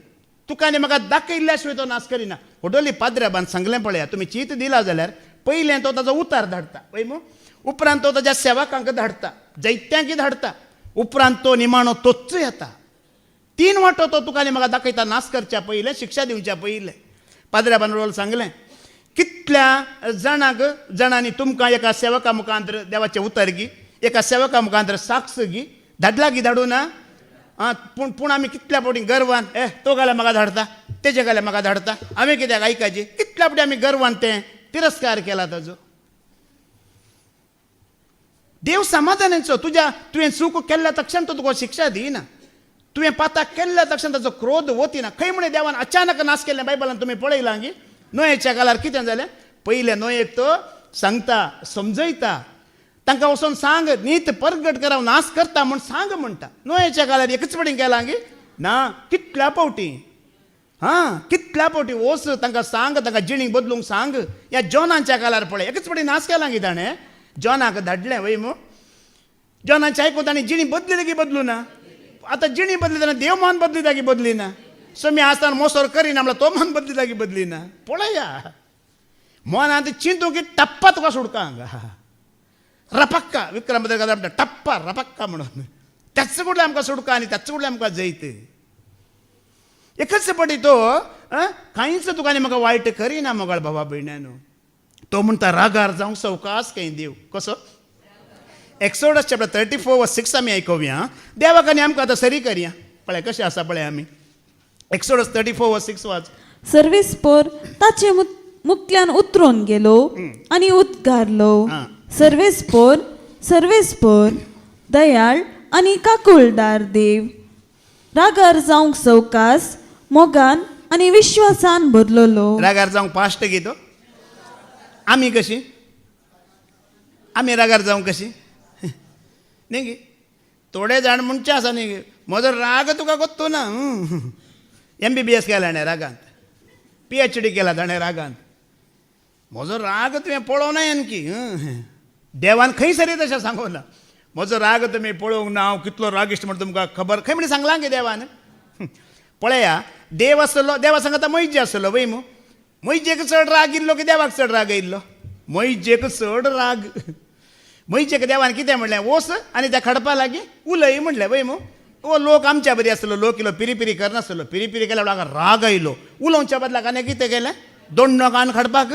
तुका आनी म्हाका दाखयल्ल्या शिवाय तो नाश करिना. व्हडोली पाद्र्याबान सांगलें पळया तुमी चीत दिला जाल्यार पयलें तो ताचो उतार धाडटा पळय मू उपरांत तो ताच्या सेवकांक धाडटा जैत्यांक धाडटा उपरांत तो निमाणो तोच येता 3 वाटो तो तुका आनी म्हाका दाखयता नाश करच्या पयलें शिक्षा दिवच्या पयलें पाद्र्या बांदोळ सांगलें कितल्या जाणांनी तुमकां एका सेवका मुखांतर देवाचें उतर गी एका सेवका मुखांतर साक्ष गी धाडला गी धाडू ना पूण आमी कितल्या फावटी गर्वान तो गाल्या म्हाका धाडटा तेजे गाल्या म्हाका धाडटा आमी कित्याक आयकाची कितल्या फावटी आमी गर्वान तें तिरस्कार केला ताजो देव समाधानाचो तुवें चूक केल्ल्या तक्षण तो तुका शिक्षा दिना तुवें पाताक केल्ल्या तक्षण ताचो क्रोध वतिना खंय म्हणे देवान अचानक नाश केल्लें बायबलान तुमी पळयलां गी नोयेच्या काळार कितें जालें पयलें नोयेक तो सांगता समजयता तांकां वचोन सांग नीत परगट करा नाश करता म्हूण सांग म्हणटा नोयेच्या काळार एकच फावटी केलां गी ना कितल्या फावटी कितल्या फावटी वच तांकां सांग तांकां जिणीक बदलूंक सांग ह्या जॉनाच्या काळार पळय एकच फावटी नाश केलां गी ताणें जॉनाक धाडलें वय मू जॉनाचें आयकून ताणें जिणी बदली गी बदलू ना आतां जिणी बदली जाल्यार देव मान बदली गी बदली ना समी आसतना मोसोर करिना म्हणल्यार तो मन बदली गी बदली ना पळया मनांत चिंतू की टप्पा तुका सुडका हांगा रपक्का विक्रम म्हणटा टप्पा रपक्का म्हणून त्याच कडल्यान आमकां सुडका आनी त्याच कडल्यान आमकां जैत एकच फावटी तो कांयच तुका आनी म्हाका वायट करिना मोगाळ भावा भयण्यानो तो म्हणटा रागार जावं सवकास खंय देव कसो एक्सोडस चॅप्टर 34:6 आमी आयकोवया देवाक आनी आमकां आतां सरी करया पळय कशें आसा पळय आमी एक्सोडस 34:6 वाच सर्वेस्पोर ताचे मुखल्यान उतरून गेलो आनी उद्गारलो सर्वेस्पोर सर्वेस्पोर दयाळ आनी काकुळदार देव रागार जावंक सवकास मोगान आनी विश्वासान भरलोलो रागार जावंक पास्ट गी तो आमी कशी आमी रागार जावंक कशी न्ही गे थोडे जाण म्हणचे आसा न्ही गे म्हजो राग तुका गोत्तू ना MBBS केला ताणें रागांत PhD केला ताणें रागांत म्हजो राग तुवें पळोवना की देवान खंय सरी तशें सांगूं ना म्हजो राग तुमी पळोवंक ना हांव कितलो रागिश्ट म्हण तुमकां खबर खंय म्हण सांगलां गे देवान पळया देव आसलो देवा सांगता मैजी आसलो वय मू मैजेक चड राग इल्लो की देवाक चड राग येयल्लो मैजेक चड राग मैजेक देवान कितें म्हणलें वच आनी त्या खडपा लागीं उलय म्हणलें वय मू ओ लोक आमच्या बरी आसलो लोक इलो पिरी पिरी करनासलो पिरी पिरी केल्या म्हाका राग आयलो उलोवच्या बदलाक आनी कितें केलें दोंड कान खडपाक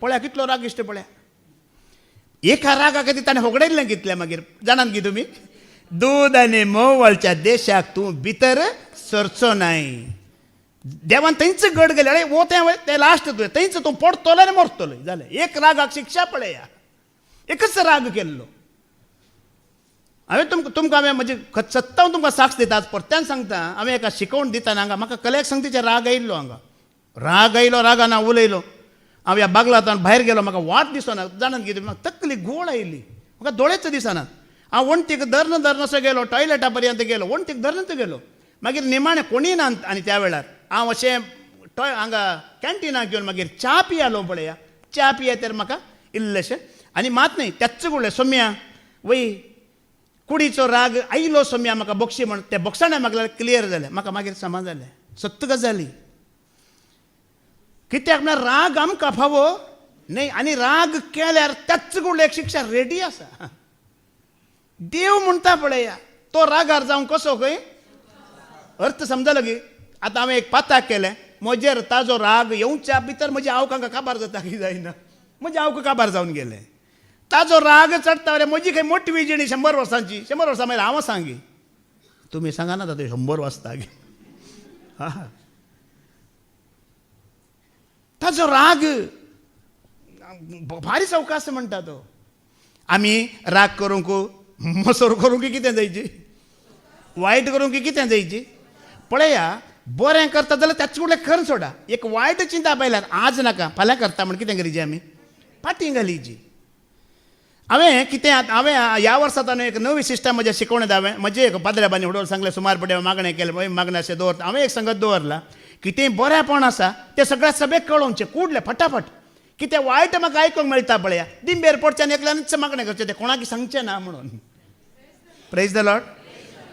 पळया कितलो राग इश्ट पळया एका रागा खातीर ताणें होगडयल्लें कितलें मागीर जाणात की तुमी दूद आनी मोवळच्या देशाक तूं भितर सरचो नाय देवान थंयच गड गेले अरे वो तें लास्ट तुवें थंयच तूं पडटलो आनी मरतलो जालें एक रागाक शिक्षा पळया एकच राग केल्लो हांवें तुमकां हांवें म्हजी सत्ता हांव तुमकां साक्ष दिता परत्यान सांगता हांवें एका शिकवण दिताना हांगा म्हाका कलेक संगतीचेर राग येयल्लो हांगा राग येयलो रागान हांव उलयलो हांव ह्या बागलांतल्यान भायर गेलो म्हाका वाट दिसना जाणात कितें म्हाका तकली घुंवळ आयली म्हाका दोळेच दिसना हांव वणटीक धरन असो गेलो टॉयलेटा पर्यंत गेलो वणटीक धरनच गेलो मागीर निमाणें कोणी ना आनी त्या वेळार हांव अशें हांगा कॅन्टिनाक घेवन मागीर च्या पियालो पळया च्या पियेतर म्हाका इल्लेशें आनी मात न्ही त्याच गुळ्ळे सोम्या वय कुडीचो राग आयलो सोम्या म्हाका बक्षी म्हण त्या बक्षाणें म्हाका क्लियर जालें म्हाका मागीर समाज जालें सत्य गजाली कित्याक म्हळ्यार राग आमकां फावो न्ही आनी राग केल्यार त्याच गुळ्ळे एक शिक्षा रेडी आसा देव म्हणटा पळया तो रागार जावं कसो खंय अर्थ समजलो की आतां हांवें एक पाताक केलें म्हजेर ताजो राग येवच्या भितर म्हजी आवकांक काबार जाता की जायना म्हजे आवक काबार जावन गेलें ताजो राग चडटा रे म्हजी खंय मोठी विजणी 100 वर्सांची 100 वर्सां मागीर हांव सांगी तुमी सांगाना ते 100 वाजता गे ताजो राग भारी सवकास म्हणटा तो आमी राग करूंक मसोर करूंक कितें जायची वायट करूंक कितें जायची पळया बरें करता जाल्यार त्याच फुडलें खर सोडा एक वायट चिंता पयल्यार आज नाका फाल्यां करता म्हण कितें करीची आमी फाटीं घालीची हांवें कितें हांवें ह्या वर्सांत एक नवी सिस्टम म्हज्या शिकवणेंत हांवें म्हजें एक पाद्र्या बानी उडोवन सांगलें सुमार पडे मागणें केलें पळय मागणें अशें दवरता हांवें एक संगत दवरला कितेंय बरेंपण आसा तें सगळ्या सभेक कळोवचें कुडलें फटाफट कितें वायट म्हाका आयकूंक मेळटा पळया दिंबेर पडच्यान एकल्यानच मागणें करचें तें कोणाक सांगचें ना म्हणून प्रेज द लॉर्ड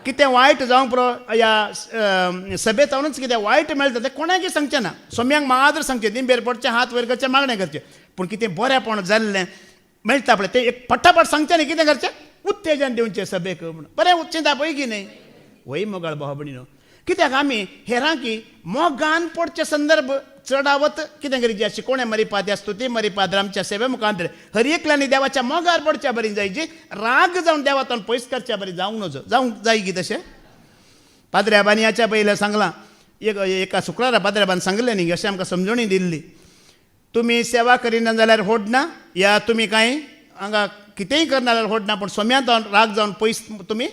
कितें वायट जावंक पुरो ह्या सभेत जावनूच कितें वायट मेळटा तें कोणाकय सांगचें ना सोम्यांक मात्र सांगचें दिंबेर पडचें हात वयर करचें मागणें करचें पूण कितें बरेंपण जाल्लें मेळटा पळय ते एक फटाफट सांगचे न्ही कितें करचें उत्तेजन दिवचें सभेक म्हणून बरें चिंता पळय की न्ही वय मोगाळ भाव भयणीनो कित्याक आमी हेरांकी मोगान पडचे संदर्भ चढावत कितें करीत अशी कोणें मरीपाद्या स्तुती मरीपाद आमच्या सेवे मुखांतर हर एकल्यानी देवाच्या मोगार पडच्या बरी जाय जी राग जावन देवातून पयस करच्या बरी जावंक नजो जावंक जाय की तशें पाद्र्याबानी याच्या पयलें सांगलां एका शुक्रारा पाद्र्याबान सांगलें न्ही अशें आमकां समजणी दिल्ली तुमी सेवा करिना जाल्यार होडना या तुमी कांय हांगा कितेंय करना जाल्यार होडना पूण सोम्यांत राग जावन पयस तुमी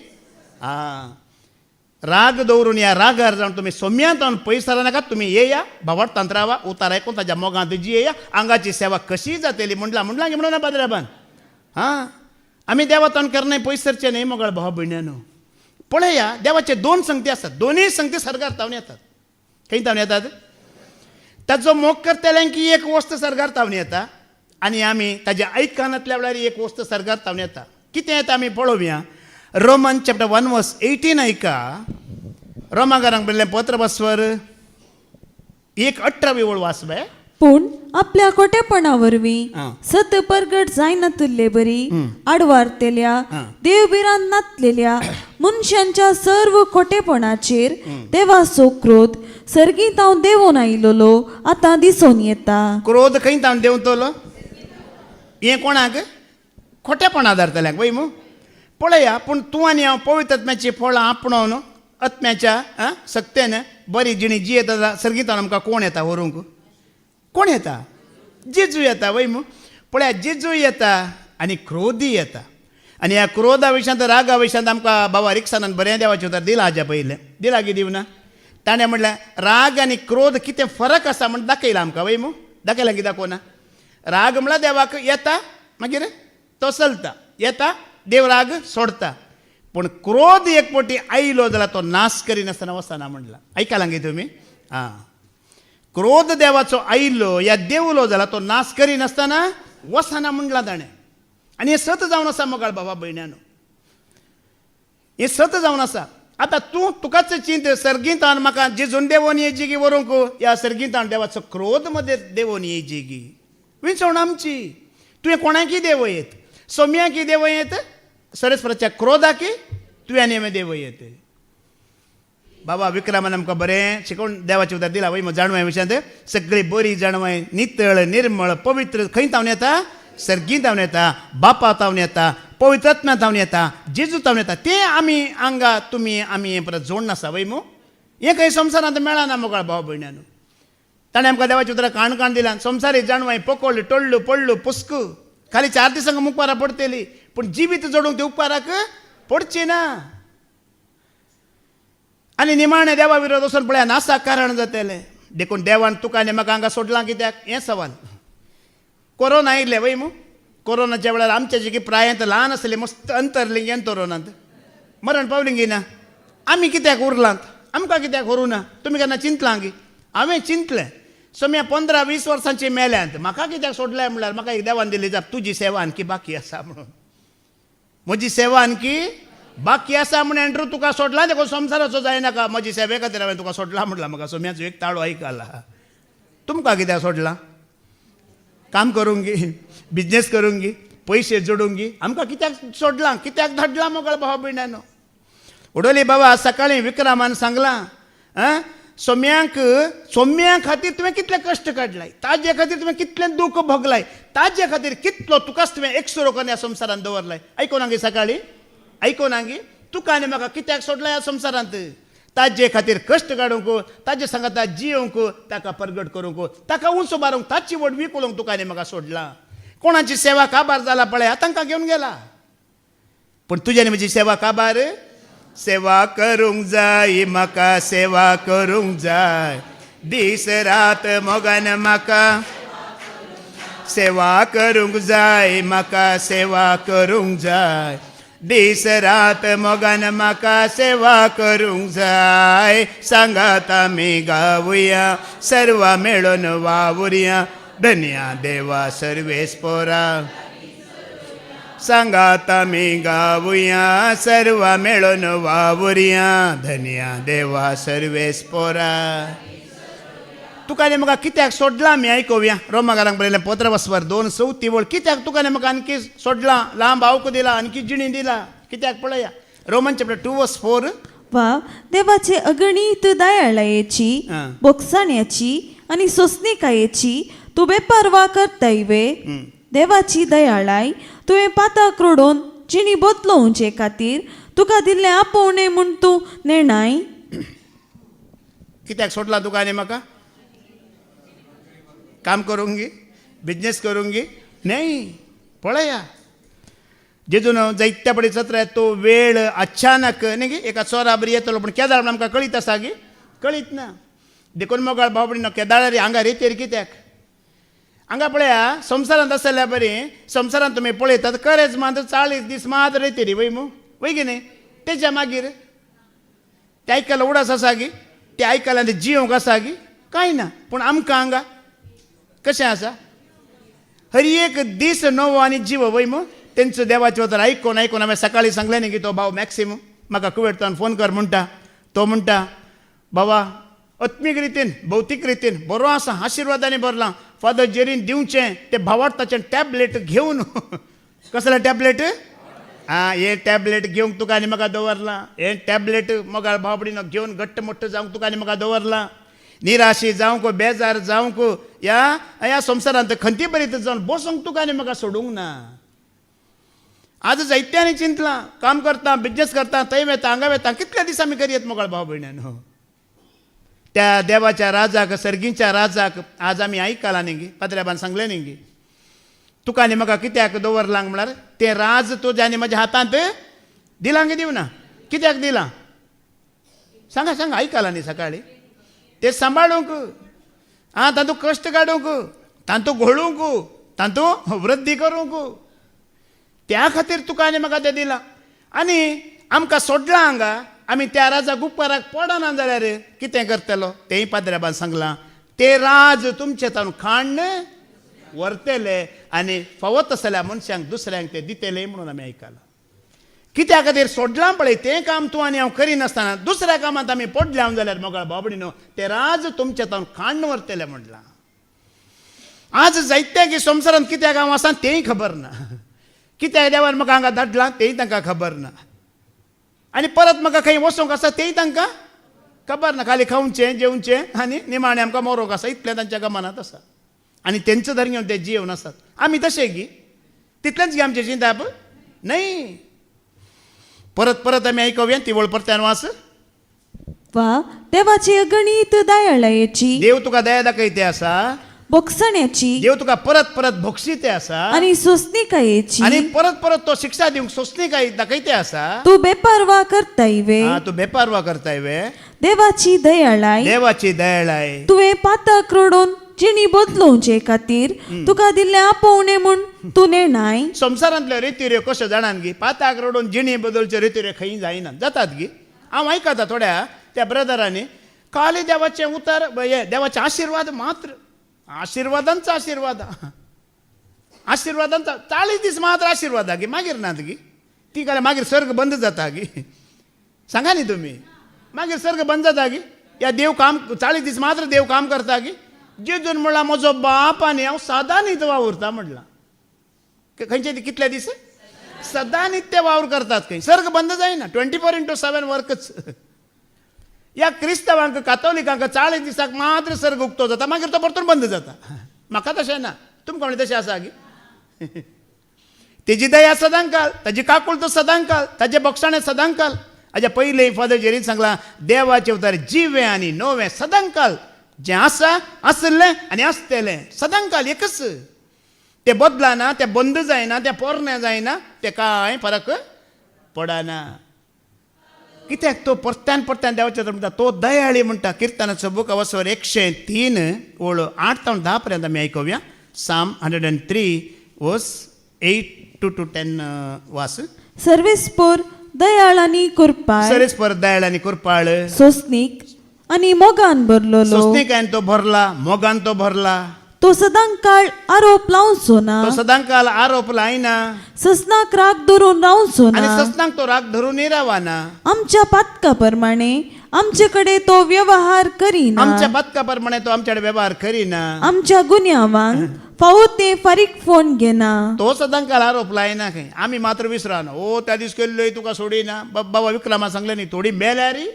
राग दवरून या रागार जावन तुमी सोम्यांत पयस रावनाकात तुमी येया भावार्थांत रावा उतार आयकून ताच्या मोगांत जी येया आंगाची सेवा कशी जातली म्हणला की म्हणून पाद्र्याबान आमी देवातून करणे पयस सरचे न्ही मोगाळ भाव भयण्यानो पळया देवाचे 2 संगती आसतात दोनूय संगती सर्गार तावन येतात खंय तावन येतात ताचो मोग करतल्यांकी एक वस्त सर्गार तावन येता आनी आमी ताच्या आयकानांतल्या वेळार एक वस्त सर्गार तावन येता कितें येता आमी पळोवया रोमन चॅप्टर 1 वर्स 18 ऐका रोमाकारांक बरयल्लें पत्र बसवर 1:18 ओळ वाचबे पूण आपल्या खोटेपणा वरवीं हां. सत परगट जायना तुल्ले बरी आडवारतेल्या देवबिरान नातलेल्या मनशांच्या सर्व खोटेपणाचेर देवाचो क्रोध सर्गीत हांव देवून आयिल्लो आतां दिसून येता क्रोध खंय तावन देंवतलो हें कोणाक खोटेपण आदारतल्यांक वय मू पळया पूण तूं आनी हांव पवित्र आत्म्याची फळां आपणावन आत्म्याच्या सक्तेन बरी जिणी जी येता सर्गीतान आमकां कोण येता व्हरूंक कोण येता जेजू येता वय मू पळया जेजू येता आनी क्रोधी येता आनी ह्या क्रोधा विशयांत रागा विशयांत आमकां बाबा रिक्सानान बरें देवाचें उतर दिलां हाज्या पयलें दिलां की दिवना ताणें म्हणल्यार राग आनी क्रोध कितें फरक आसा म्हण दाखयलां आमकां वय मू दाखयलां की दाखोवना राग म्हळ्यार देवाक येता मागीर तो चलता येता देव राग सोडता पूण क्रोध एक पोटी आयलो जाल्यार तो नाश करिनासतना वचना म्हणला आयकलां गे तुमी क्रोध देवाचो आयिल्लो या देवलो जाल्यार तो नाश करिनासतना वचना म्हणला ताणें आनी हें सत जावन आसा मोगाळ बाबा भयण्यानो हें सत जावन आसा आतां तुकाच चिंत सर्गीतान म्हाका जेजून देवोन येयची गी व्हरूंक या सर्गीतान देवाचो क्रोध मध्ये देवोन येयची गी विंचवण आमची तुवें कोणाकी देव येत सोम्याकी देव येत सरस्वराच्या क्रोधाकी तुवें आनी देव येत बाबा विक्रमान आमकां बरें शिकोवन देवाचें उतर दिलां वय जाणवाय विशयांत सगळी बरी जाणवाय नितळ निर्मळ पवित्र खंय तावन येता सर्गीत तावन येता बापा तावन येता पवित्र आत्म्या तावन येता जेजू तावन येता तें आमी हांगा तुमी आमी हें परत जोडून आसा वय मू हें खंय संवसारांत मेळना मोगाळ भाव भयण्यानो ताणें आमकां देवाच्या उतरां काण दिलां संवसारी जाणवाय पकोळ टोळ्ळू पडलो पुस्कू खाली 4 दिसांक उपकारां पडटली पूण जिवीत जोडूंक ते उपकाराक पडची ना आनी निमाणें देवा विरोध वचून पळया नासा कारण जातलें देखून देवान तुका आनी म्हाका हांगा सोडलां कित्याक हें सवाल कोरोना आयिल्लें वय मू कोरोनाच्या वेळार आमचे जे प्रायांत ल्हान आसले मस्त अंतरलिंगेन तोरोनांत मरण पावलीं गी ना आमी कित्याक उरलांत आमकां कित्याक व्हरूं ना तुमी केन्ना चिंतलां गी हांवें चिंतलें सोम्या 15-20 वर्सांची मेल्यांत म्हाका कित्याक सोडलें म्हणल्यार म्हाका एक देवान दिली जाप तुजी सेवा आणकी बाकी आसा म्हणून म्हजी सेवा आणकी बाकी आसा म्हण एंड्रू तुका सोडला देखून संवसाराचो जायनाका म्हजी सेवे खातीर हांवें तुका सोडला म्हणला म्हाका सोम्याचो एक ताळो आयकला तुमकां कित्याक सोडला काम करूंक गी बिजनेस करूंक गी पयशे जोडूंक गी आमकां कित्याक सोडलां कित्याक धाडलां मोगाळ भाव भयण्यानो उडोली बाबा सकाळीं विक्रमान सांगलां सोम्या खातीर तुवें कितले कश्ट काडलाय ताजे खातीर तुवें कितलें दूख भोगलाय ताजे खातीर कितलो तुकाच तुवें एकसुरो करून ह्या संवसारांत दवरलाय आयकोना गे सकाळीं आयकोना गी तुका आनी म्हाका कित्याक सोडला ह्या संवसारांत ताजे खातीर कश्ट काडूंक ताजे सांगाता जियोंक ताका परगट करूंक ताका उंच मारूंक ताची वड विकोळूंक तुका आनी म्हाका सोडला कोणाची सेवा काबार जाला पळय तांकां घेवन गेला पूण तुजी आनी म्हजी सेवा काबार सेवा करूंक जाय म्हाका सेवा करूंक जाय दीस रात मोगान म्हाका सेवा करूंक जाय म्हाका सेवा करूंक जाय दीस रात मोगान म्हाका सेवा करूंक जाय सांगात आमी गावुया सर्व मेळून वावुरया धन्या देवा सर्वेस्पोरा सांगात आमी गावुया सर्व मेळून वावुरया धन्या देवा सर्वेस्पोरा तुका म्हाका कित्याक सोडला आमी आयकोवया रोमाकारांक बरयलें 15:2 कित्याक तुका म्हाका आणखी सोडला लांब भावक दिला आणखी जिणी दिला कित्याक पळया रोमन चॅप्टर 2:4 वा देवाचे अगणित दयाळायेची हां. बोगसाण्याची आणि सोसणीकायेची तू बेपारवा करतायवे देवाची दयाळाय तुवें पाताक रोडोन जिणी बदलोवचे खातीर तुका दिल्ले आपोवणे म्हूण तूं निर्णय कित्याक सोडला तुका आनी म्हाका काम करूंक गी बिजनेस करूंक गी नाही पळया जेजून जायत्या पडे सत्र तो वेळ अचानक न्ही गे एका चोरा बरी येतलो पूण केदाळ म्हण आमकां कळीत आसा गे कळीत ना देखून मोगाळ भावबडी केदाळ रे हांगा रेतेर कित्याक हांगा पळया संवसारांत आसल्या बरी संवसारांत तुमी पळयतात खरेंच मात 40 दीस मात रेतेरी वय मू वय गे न्ही तेच्या मागीर ते आयकला उडास आसा गी ते आयकला जियोंक आसा गी कांय ना पूण आमकां हांगा कशें आसा हर एक दीस नवो आनी जिवो वय मू तेंचो देवाचे वतर आयकून हांवें सकाळीं सांगलें न्ही की तो भाव मॅक्सिमम म्हाका कुवेटान फोन कर म्हणटा तो म्हणटा बाबा आत्मीक रितीन भौतीक रितीन बरो आसा आशिर्वादांनी भरला फादर जेरीन दिवचें ते भावार्थाचें टॅबलेट घेवन कसलें टॅबलेट आं हे टॅबलेट घेवंक तुका आनी म्हाका दवरला हे टॅबलेट मोगाळ भावबडीन घेवन घट्ट मोट्ट जावंक तुका आनी म्हाका दवरला निराशी जावंक बेजार जावंक ह्या संवसारांत खंती बरीत जावन बसूंक तुका आनी म्हाका सोडूंक ना आज जायत्यांनी चिंतलां काम करता बिजनेस करता थंय वेता हांगा वेता कितल्या दिसा आमी करयत मोगाळ भाव भयण्यान त्या देवाच्या राजाक सर्गीच्या राजाक आज आमी आयकलां न्ही गे पाद्र्याबान सांगलें न्ही गे तुका आनी म्हाका कित्याक दवरलां म्हळ्यार तें राज तुज्या आनी म्हज्या हातांत दिलां की दिवना कित्याक दिलां सांगा सांगा आयकलां न्ही सकाळीं ते सांबाळूंक तातूंत कश्ट काडूंक तातूंत घोळूंक तातूंत वृद्धी करूंक त्या खातीर तुका आनी म्हाका तें दिलां आनी आमकां सोडलां हांगा आमी त्या राजाक उपकाराक पडना जाल्यार कितें करतलो तेंय पाद्र्याबान सांगलां ते राज तुमचे तावन खाण व्हरतले आनी फावत आसल्या मनशांक दुसऱ्यांक ते दितले म्हणून आमी आयकलां कित्या खातीर सोडलां पळय तें काम तूं आनी हांव करिनासतना दुसऱ्या कामांत आमी पडल्या जाल्यार मोगाळ बाबडीनो ते राज तुमचे तावन खाण व्हरतले म्हणलां आज जायत्या की संवसारांत कित्याक हांव आसा तेंय खबर ना कित्याक देवान म्हाका हांगा धाडलां तेंय तांकां खबर ना आनी परत म्हाका खंय वचूंक आसा तेंय तांकां खबर ना खाली खावचें जेवचें आनी निमाणें आमकां मरोंक आसा इतलें तांच्या गमनांत आसा आनी तेंचो धर घेवन ते जिवन आसात आमी तशें गी तितलेंच गी आमचें चिंताप न्हय परत परत आमी आयकूया तिवळ परत्यान वास वा देवाचे अगणित दयाळायेची देव तुका दया दाखयते आसा बोगसाण्याची देव तुका परत परत भोगसीते आसा आणि सोसणीकायेची आनी परत परत तो शिक्षा दिवंक सोंसणी काय दाखयते आसा तू बेपारवा करतायवे तूं बेपारवा करताय वे देवाची दयाळाय देवाची दयाळाय तुवें पाताक रोडोन जिणी बदलोवचे खातीर तुका दिल्ले आपोवणे म्हूण तूं निर्णय संवसारांतल्यो रितीऱ्यो कश्यो जाणान गी पाताक रडोवन जिणी बदलच्यो रितीऱ्यो खंय जायना जातात गी हांव आयकता थोड्या त्या ब्रदरांनी खाली देवाचें उतर हे देवाचे आशिर्वाद मात्र आशिर्वादांचो आशिर्वादांचा 40 दीस मात्र आशिर्वाद गी मागीर नात गी ती जाल्यार मागीर सर्ग बंद जाता गी सांगा न्ही तुमी मागीर सर्ग बंद जाता गी या देव काम 40 दीस मात्र देव काम करता गी जेजून म्हणला म्हजो बाप आनी हांव सदां नित्य वावुरता म्हणलां खंयचे कितले दीस सदां नित्य वावर करतात खंय सर्ग बंद जायना 24/7 वर्कच या क्रिस्तवांक कातोलिकांक 40 दिसाक मात्र सर्ग उक्तो जाता मागीर तो परतून बंद जाता म्हाका तशें ना तुमकां म्हणलें तशें आसा गी तेजी दया सदांकाल ताजी काकूळ सदांकाल ताजे बोगसाणें सदांकाल हाज्या पयलीं फादर जेरीन सांगलां देवाचे उतर जिवें आनी नवें सदांकाल जें आसा आसलें आनी आसतलें सदांकाल एकच तें बदलाना तें बंद जायना तें पोरनें जायना तें कांय फरक पडना कित्याक तो परत्यान परत्यान देवाचे म्हणटा तो दयाळी म्हणटा किर्तनाचो बूक अवसर 103 ओळ 8 ते 10 पर्यंत आमी आयकूया साम 103 वर्स 8 to 10 वास सर्वेस्पोर दयाळ आनी कुरपाळ सर्वेस्पोर दयाळ आनी कुरपाळ सोसणीक आनी मोगान भरलोलो सोसणीकायन तो भरला मोगान तो भरला तो सदां काळ आरोप लावचो ना तो सदांकाल आरोप लायना ससनाक राग धरून रावचो आणि ना ससनाक तो राग धरून रावाना. आमच्या पातकाप्रमाणे आमचेकडे तो व्यवहार करीना आमच्या पथकाप्रमाणे तो आमच्याकडे व्यवहार करीना. आमच्या गुन्ह्यावांक फावो ते फारीक फोन घेना तो सदांकाल आरोप लायना खंय. आमी मात्र विसराना. ओ त्या दीस केल्लोय तुका सोडिना. बाबा विक्रमा सांगले न्ही थोडी मेल्या रे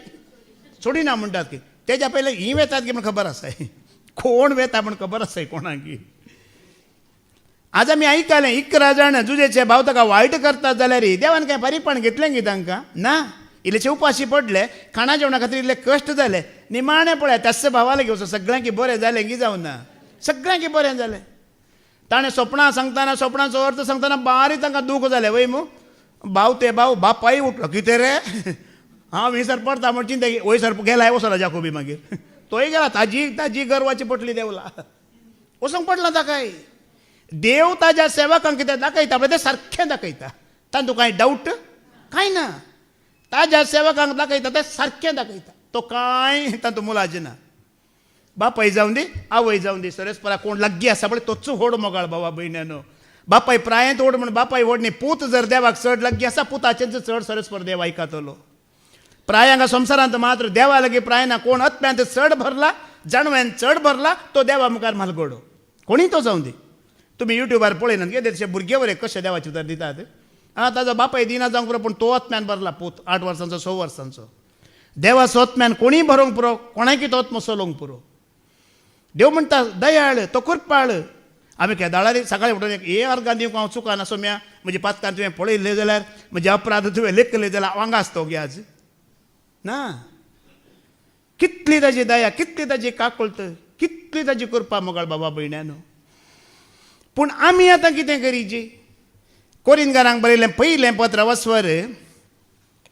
सोडिना म्हणटात की तेज्या पयले ही वेतात की म्हण खबर आसा कोण वेता म्हण खबर आसा कोणाक. आज आमी आयकलें 11 जाण जुजेचे भाव ताका वायट करतात जाल्यार देवान काय फारीकपण घेतलें की तांकां ना. इल्लेशे उपाशी पडले खाणा जेवणा खातीर इल्ले कश्ट जाले निमाणे पळय त्याच भावाला घेवचो सगळ्यांकी बरें जालें की जावं ना. सगळ्यांकी बरें जालें. ताणें स्वप्नां सांगतना स्वप्नाचो अर्थ सांगतना बारीक तांकां दूख जालें वय मू भाव ते भाव बापाय उठलो कितें रे हांव हिसर पडटा म्हण चिंता वयसर गेला वसला जाकोबी मागीर तोय गेला ताजी गर्वाची पटली देवला वसंक पडला ताकाय. देव ताज्या सेवकांक कितें दाखयता पळय तें सारकें दाखयता. तातूंत कांय डावट कांय ना. ताज्या सेवकांक दाखयता तें सारकें दाखयता. तो कांय तातूंत मुलाजी ना. बापाय जावं दी आवय जावं दी सरस्परा कोण लागगी आसा पळय तोच व्हड मोगाळ बाबा भयण्यानो. बापाय प्रायांत व्हड म्हण बापाय व्हड न्ही. पूत जर देवाक चड लागगी आसा पुताचेच चड सरस्पर देव आयकतलो. प्रायांगा संवसारांत मात्र देवा लागीं प्रायना कोण अत्म्यांत चड भरला जाणव्यान चड भरला तो देवा मुखार म्हालगडो कोणी तो जावं दी. तुमी युट्यूबार पळयनात गे तशे भुरगे वरे कशे देवाचे उतर दितात. ताजो बापाय दिना जावंक पुरो पूण तो आत्म्यान भरला पूत 8 वर्सांचो 6 वर्सांचो. देवा आत्म्यान कोणीय भरोवंक पुरो कोणाकी तो आत्मो चलोवंक पुरो. देव म्हणटा दयाळ तो कृपाळ. आमी केदाळारी सकाळीं उठून एक हे अर्गां दिवंक हांव चुकाना सोम्या म्हजे पातकान तुवें पळयले जाल्यार म्हजे अपराध तुवें लेखले जाल्यार वांगास तो गे आज ना. कितली ताजी दया कितली ताजी काकुळट कितली ताजी कृपा मोगाळ बाबा भयण्यानो. पूण आमी आतां कितें करीची. कोरिंतकारांक बरयलें पयलें पत्र वस्वर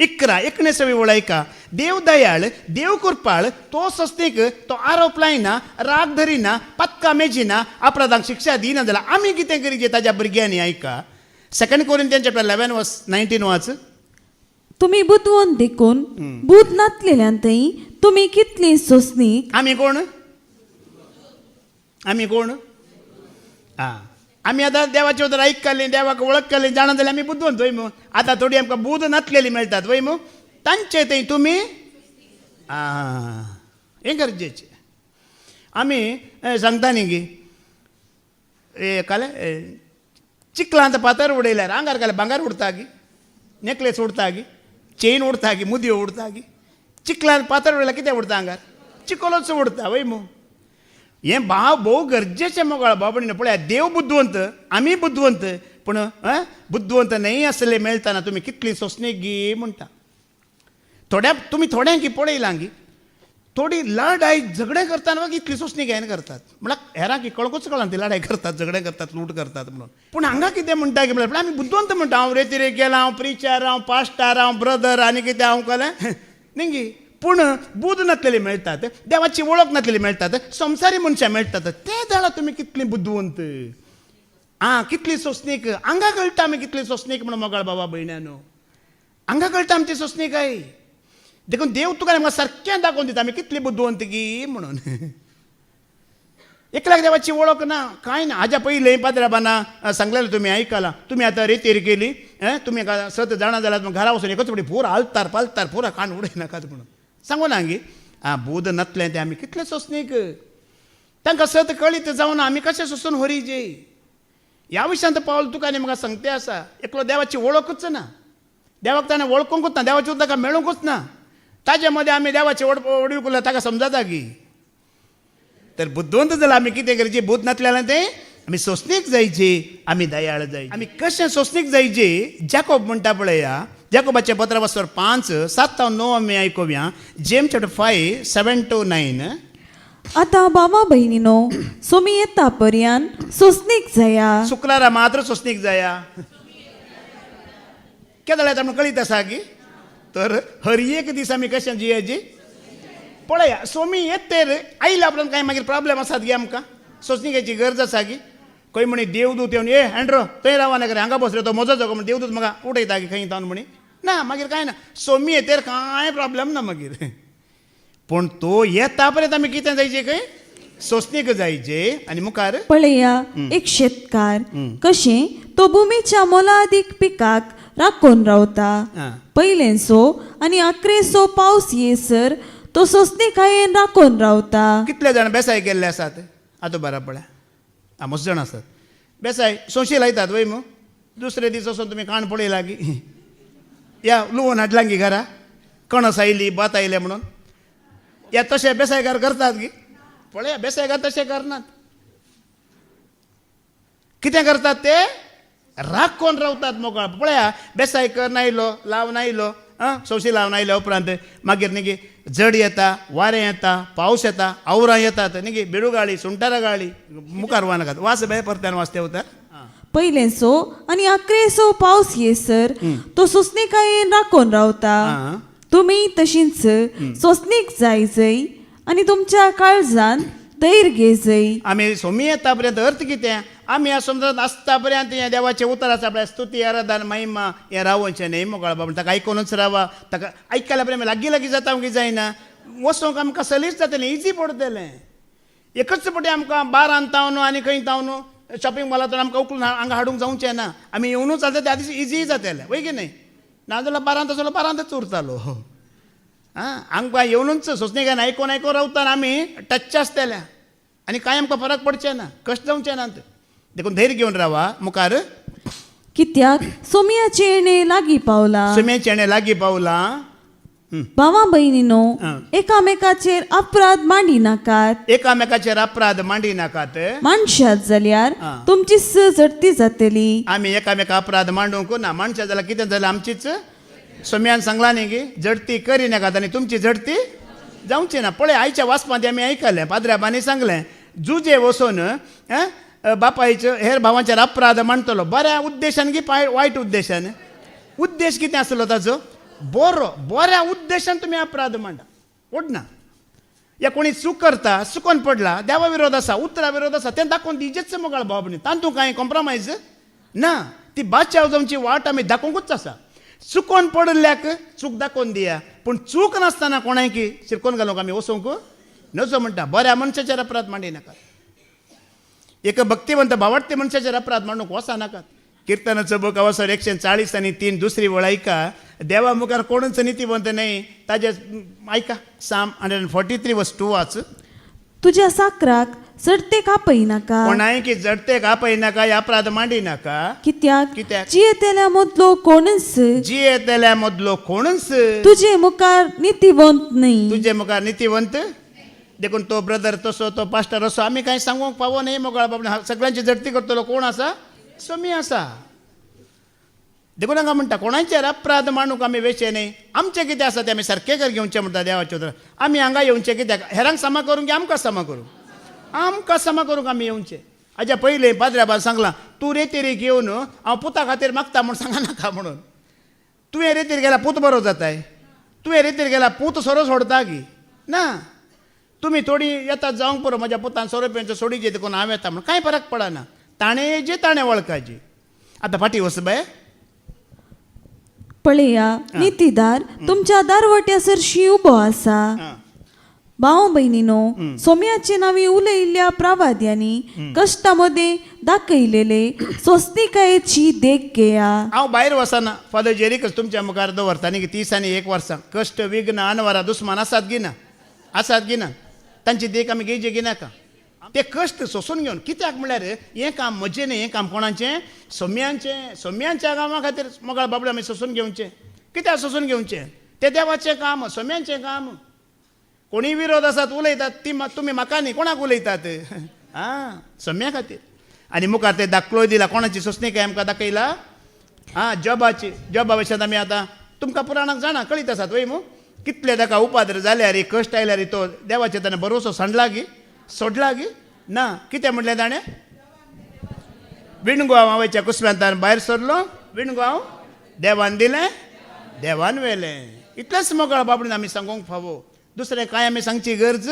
11:19 वळयका देव दयाळ देव कृपाळ तो सस्तेक तो आरोप लायना राग धरिना पत्का मेजिना अपराधांक शिक्षा दिना जाल्यार आमी कितें करीचे ताज्या भुरग्यांनी आयका. 2 कोरिंथियन चॅप्टर 11:19 वाच. तुम्ही बुदवून देखून बूद नातलेल्यांतय तुम्ही कितली सोसणीक आमी कोण आमी आतां देवाचे उतर आयकतालीं देवाक वळखतालीं जाणा जाल्यार आमी बुदवंत वय मू. आतां थोडी आमकां बूद नातलेली मेळटात वय मू. तांचे थंय तुमी हें गरजेचें. आमी सांगता न्ही गी हे काले चिकलांत पातर उडयल्यार आंगार काले भांगार उडता गी नेकलेस उडता गी चेन उडता गी मुदयो उडता गी. चिकलांत पातर उडयल्यार कितें उडता आंगार चिकोलोच उडता वय मू. हें भाव भोव गरजेचें मोगाळ बाबडीन पळया. देव बुद्धवंत आमी बुद्धवंत पूण बुद्धवंत न्हय आसले मेळटाना तुमी कितली सोसणीक गी म्हणटा. तुमी थोड्यांकी पळयलां गी थोडी लढाई झगडे करतना वा इतली सोसणीक हें करतात म्हळ्यार हेरांकी कळकूच कळना ती लढाई करतात झगडे करतात लूट करतात म्हणून. पूण हांगा कितें म्हणटा की म्हळ्यार आमी बुद्धवंत म्हणटा. हांव रेतीरेक गेला हांव प्रिचार हांव पास्टार हांव ब्रदर आनी कितें हांव कळ्ळें न्ही गी. पूण बूद नातलेली मेळटात देवाची वळख नातलेली मेळटात संवसारी मनशां मेळटात ते जाणा तुमी कितली बुद्धवंत कितली सोसणीक. हांगा कळटा आमी कितली सोसणीक म्हणून मोगाळ बाबा भयण्यानो. हांगा कळटा आमची सोसणीकाय. देखून देव तुका आमकां सारकें दाखोवन दिता आमी कितली बुद्धवंत गी म्हणून. एकल्याक देवाची वळख ना कांय ना. हाज्या पयलीं पाद्राबाना सांगलेलें तुमी आयकलां. तुमी आतां रेतीर गेली तुमी सत जाणा जाल्यार घरा वचून एकच फुडें पुरा आलतार पालतार पुरा काण उडयनाकात म्हणून सांगू ना गी. बूद नातलें तें आमी कितलें सोसणीक. तांकां सत कळीत जावन आमी कशें सोसून व्हरीचे. ह्या विशयांत पावल तुका आनी म्हाका सांगतें आसा. एकलो देवाची वळखूच ना. देवाक ताणें वळखूंकूच ना देवाची ताका मेळूंकूच ना. ताजे मदें आमी देवाचे वडील उरला ताका समजता गी. तर बुद्धवंत जाल्यार आमी कितें करचें. बूद नातलेलें तें आमी सोसणीक जायची आमी दयाळ जाय. आमी कशें सोसणीक जायची. जाकोब म्हणटा पळया जाकोबाचें पत्र वस्वर 5:7-9 आमी आयकुया. James chapter 5:7-9. आता बाबा बहिणीनो सोमी येता पर्यंत सोसणीक जाया. शुक्रारा मात्र सोसणीक जाया. केदां आमकां कळीत आसा की तर हर एक दीस आमी कशें जियेची पळया. सोमी येतेर आयल्या उपरांत कांय मागीर प्रॉब्लेम आसात गे आमकां. सोसणीकेची गरज आसा की खंय म्हणी देवदूत येवन ए हँड्रो थंय रावा नाका रे हांगा बस रे तो म्हजो जागो म्हण देवदूत म्हाका उठयता की खंय तावन म्हणी ना मागीर कांय ना. सोमी येतेर कांय प्रॉब्लेम ना मागीर. पूण तो येता पर्यंत आमी कितें जायचें खंय सोसणीक जायचे आणि मुखार पळया एक शेतकार कशें तो भुमीच्या मोलादीक पिकाक राखून रावता हां. पयलेंसो आनी अकरेसो पावस येसर तो सोसणीकायेन राखून रावता. कितले जाण बेसाय केल्ले आसात आतां बरा पळय आमोस जाण आसात बेसाय सोंशी लायतात वय मू दुसरे दीस वचून तुमी काण पळयला की या लुवून हाडलां की घरा कणस आयली भात आयले म्हणून या तशे बेसायकार करतात की पळया बेसायकार तशे करनात कितें करतात ते राखून रावतात मोकळा पळया बेसाय कर नायलो लाव नायलो सोंशी लावन आयल्या उपरांत मागीर न्ही जड येता वारें येता पावस येता आवरां येतात न्ही बेडूगाळी सुंटारा गाळी मुखार वा नाकात वास बे परत्यान वाचते उतर पयलेंसो आनी अकरेसो पावस येसर तो सोसणीकायेन राखून रावता. हां. तुमी तशींच सोसणीक जाय आनी तुमच्या काळजान धैर्य घेजय. आमी सोमी येता पर्यंत अर्थ कितें आमी ह्या समुद्रांत आसता पर्यंत हें देवाचें उतर आसा पळय स्तुती आराधन महिमा हें रावोवचें न्ही मोकळा बाबा ताका आयकूनच रावा ताका आयकल्या पर्यंत लागीं लागीं जाता की जायना वचोंक आमकां सलीच जातलें इजी पडटलें एकच पटी आमकां बारान तावन आनी खंय तावन शॉपिंग मॉलांतून आमकां उखलून हांगा हाडूंक जावचें ना आमी येवनूच चलता त्या दीस इजी जातलें वय की न्ही नाजाल्यार बारांत आसलो बारांतच उरतालो आं आमकां येवनूच सोंसणीकायेन आयकून रावता आमी टच आसतल्या आनी कांय आमकां फरक पडचें ना कश्ट जावचें नात देखून धैर्य घेवन रावा मुखार कित्याक सोमयाचे येणे लागीं पावला. सुम्याचें हेणें लागीं पावलां भावां भयणीनो हां. एकामेकाचेर अपराध मांडी नाकात. एकामेकाचेर अपराध मांडी नाकात माणशात जाल्यार हां. तुमची झडती जातली. आमी एकामेका अपराध मांडूंक ना मनशां जाल्यार कितें जाल्यार आमचीच सोम्यान सांगला न्ही की झडती करी नाकात आनी तुमची झडती जावची ना पळय आयच्या वाचपांत आमी आयकलें पाद्र्याबांनी सांगलें जुजे वचून बापायच्या हेर भावांचेर अपराध मांडटलो बऱ्या उद्देशान की वायट उद्देशान उद्देश कितें आसलो ताचो बऱ्या उद्देशान तुमी अपराध मांडा ओडना या कोणी चूक करता चुकोन पडला देवा विरोध आसा उतरा विरोध आसा तें दाखोवन दिजेच मोगाळ भावनी तातूंत कांय कॉम्प्रोमायज ना ती बादशाह जावची वाट आमी दाखोवंकूच आसा चुकोन पडल्याक चूक दाखोवन दिया पूण चूक नासतना कोणायकी शिरकोन घालूंक आमी वचोंक नजो म्हणटा बऱ्या मनशाचेर अपराध मांडी नाकात एक भक्तिवंत भावार्थी मनशाचेर अपराध मांडूंक वचा नाकात किर्तनाचो बूक अवसर 140 आनी 3 दुसरी वळ ऐका देवा मुखार कोणूच नितीवंत नाही ताजे ऐका साम 143 वर्स 2 वाच तुझ्या साकराक चडते कापय नाका कोणाय की जडते कापय नाका अपराध मांडी नाका कित्याक कित्याक? जियेतेल्या मदलो कोणच जी येतल्या मदलो कोणूच तुझे मुखार नितीवंत नाही. तुझे मुखार नितीवंत देखून तो ब्रदर तसो तो पास्टर असो आमी कांय सांगूंक पावो न्ही मोगाळ बाबा सगळ्यांची झडती करतलो कोण आसा सोमी आसा देखून हांगा म्हणटा कोणाचेर अपराध मांडूंक आमी वेचे न्ही आमचें कितें आसा तें आमी सारकें कर घेवचें म्हणटा देवाचें उतर आमी हांगा येवचें कित्याक हेरांक सामा करूंक की आमकां सामा करूंक आमी येवचें हाज्या पयलीं पाद्र्याबान सांगलां तूं रेतीर येवन हांव पुता खातीर मागता म्हूण सांगा नाका म्हणून तुवें रेतीर गेल्यार पूत बरो जाताय तुवें रेतीर गेल्यार पूत सोरो सोडता की ना तुमी थोडी येतात जावंक पुरो म्हज्या पुतान सोरो पेंचो सोडीचे देखून हांव येता म्हणून कांय फरक पडना ताणें येजे ताणें वळखाची आतां फाटी वच बाय पळया नितीदार तुमच्या दारवट्यासरशी उबो आसा. भाव बहिणीनो सोम्याचे नावी उलयिल्ल्या प्रवाद्यांनी कश्टामध्ये दाखयलेले स्वस्तिकायेची देख घेया. हांव भायर वचना फादर जेरीकच तुमच्या मुखार दवरता न्ही 30 आनी 1 वर्सां कश्ट विघ्न अनवरां दुस्मान आसात गिना तांची देख आमी घेवची गिनाका ते कश्ट सोसून घेवन कित्याक म्हळ्यार हें काम म्हजें न्ही हें काम कोणाचें सोम्यांच्या कामा खातीर मोगाळ बाबडे आमी सोसून घेवचें कित्याक सोसून घेवचें तें देवाचें काम सोम्यांचें काम कोणी विरोध आसात उलयतात ती तुमी म्हाका न्ही कोणाक उलयतात आं सोम्या खातीर आनी मुखार ते दाखलो दिला कोणाची सोसणीकाय आमकां दाखयला जॉबा विशयांत आमी आतां तुमकां पुराणाक जाणा कळीत आसात वय मू कितले ताका उपाद्र जाल्यार कश्ट आयल्यार तो देवाचे ताणें भरोसो सोडला गी ना कितें म्हणलें ताणें विणगो हांव आवयच्या कुस्म्यांतान भायर सरलो विणगो हांव देवान दिलें देवान व्हेलें इतलेंच मोगाळ बाबडीन आमी सांगूंक फावो दुसरें कांय आमी सांगची गरज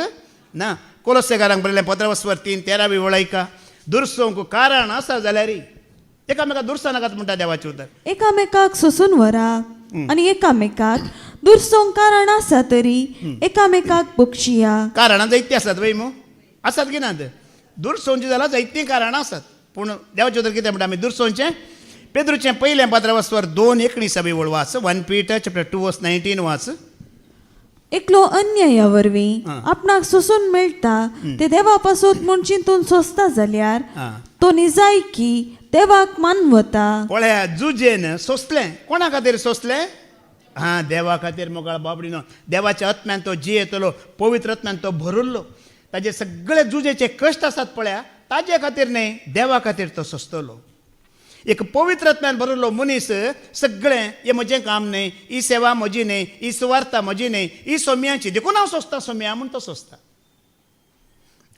ना कोलोसेकारांक बरयलें 15:13 वळयका दुरसोंक कारण आसा जाल्यार एकामेकाक दुरसा नाकात म्हणटा देवाचें उतर एकामेकाक सोसून व्हरा आनी एकामेकाक दुरसोंक कारण आसा तरी एकामेकाक बक्षिया. कारणां जायतीं आसात वय मू आसात की नात दूर सोंची जाल्यार जायतीं कारणां आसात पूण देवाचे उतर कितें म्हणटा आमी दूर सोंचें पेद्रूचें पयलें 15 वस्वर 2:19 वाच 1 Peter chapter 2:19 वाच. एकलो अन्याया वरवीं हां. आपणाक सोसून मेळटा ते देवा पासून म्हूण चिंतून सोंसता जाल्यार हां. तो निजाय की देवाक मानवता. पळया जुजेन सोंसलें कोणा खातीर सोंसलें देवा खातीर मोगाळ बाबडीनो देवाच्या आत्म्यान तो जी येतलो पवित्र आत्म्यान तो भरुल्लो ताजे सगळे जुजेचे कश्ट आसात पळया ताजे खातीर न्हय देवा खातीर तो सोंसतलो. एक पवित्र आत्म्यान भरिल्लो मनीस सगळें हे म्हजें काम न्हय ही सेवा म्हजी न्हय ही सुवार्ता म्हजी न्हय ही सोम्याची देखून हांव सोंसता सोम्या म्हूण तो सोंसता.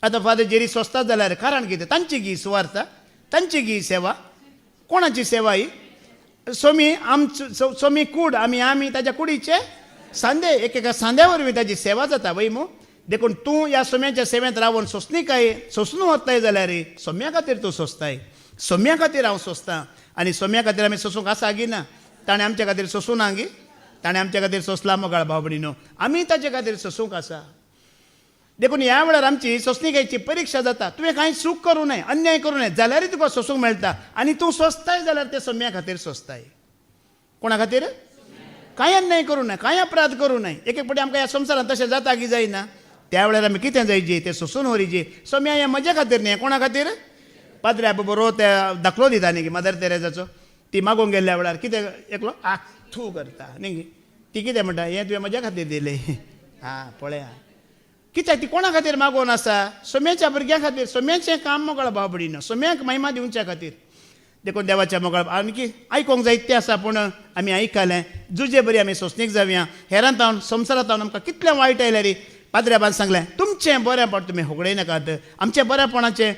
आतां फादर जेरी सोंसता जाल्यार कारण कितें तांची गी सुवार्ता तांची गी सेवा कोणाची सेवा ही सोमी सोमी कूड आमी ताच्या कुडीचे सांदे एकेका सांद्या वरवीं ताची सेवा जाता वय मू देखून तूं ह्या सोम्याच्या सेवेंत रावून सोंसणीकाय सोंसून वताय जाल्यार सोम्या खातीर तूं सोंसताय सोम्या खातीर हांव सोंसतां आनी सोम्या खातीर आमी सोंसूंक आसा गी ना ताणें आमच्या खातीर सोंसूं ना गी ताणें आमच्या खातीर सोंसला मोगाळ भावबडीनो आमी ताचे खातीर सोंसूंक आसा. देखून ह्या वेळार आमची सोंसणीकायची परीक्षा जाता तुवें कांय चूक करूं न्हय अन्याय करूं न्हय जाल्यारय तुका सोंसूंक मेळटा आनी तूं सोंसताय जाल्यार ते सोम्या खातीर सोंसताय. कोणा खातीर कांय अन्याय करूं न्हय कांय अपराध करूं न्हय एक एक फावटी आमकां ह्या संवसारांत तशें जाता की जायना त्या वेळार आमी कितें जायची तें सोंसून व्हरची सोम्या हें म्हजे खातीर न्हय कोणा खातीर पाद्र्या बरो ते दाखलो दिता न्ही मदर तेरेजाचो ती मागोवंक गेल्ल्या वेळार कितें एकलो आख्थू करता न्ही ती कितें म्हणटा हें तुवें म्हज्या खातीर दिलें पळया कित्याक ती कोणा खातीर मागोवन आसा सोम्याच्या भुरग्यां खातीर सोम्याचें काम मोगाळ भावबडीनो सोम्याक महिमा दिवच्या खातीर देखून देवाच्या मोगाळ आनी आयकोंक जायतें आसा पूण आमी आयकलें जुजे बरी आमी सोंसणीक जावया हेरांत हांव संवसारांत आमकां कितलें वायट आयलें रे पाद्र्याबान सांगलें तुमचें बरेंपण तुमी होगडय नाकात आमच्या बऱ्यापणाचें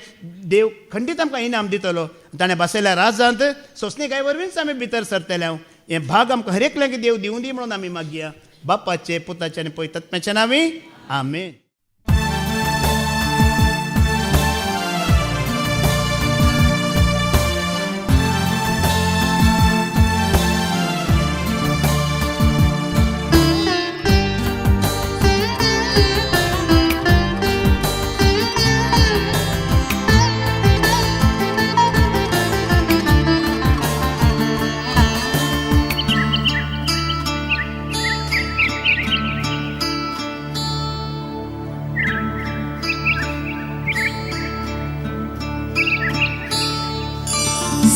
देव खंडीत आमकां इनाम दितलो ताणें बसयल्या राजांत सोंसणीकाय वरवींच आमी भितर सरतले हांव हें भाग आमकां हर एकल्याक देव दिवं दी म्हणून आमी मागया बापाचे पुताचे आनी पवित्र आत्म्याच्या नांवी आमेन.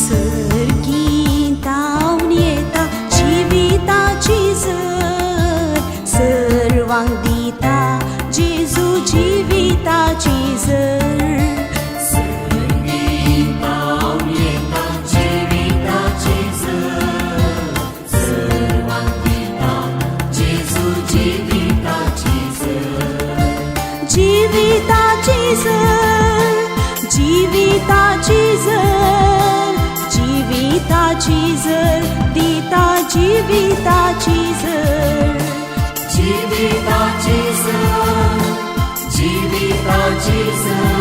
सर्गीत आवन येता जिविताची झर सर्वांक दिता जेजू जिविताची झर सर्गीत आवन येता जिविताची झर सर्वांक दिता जेजू जिविताची झर जिविताची झर जिविताची झर जिविताची झर दिता जिविताची झर जिविताची झर जिविताची झर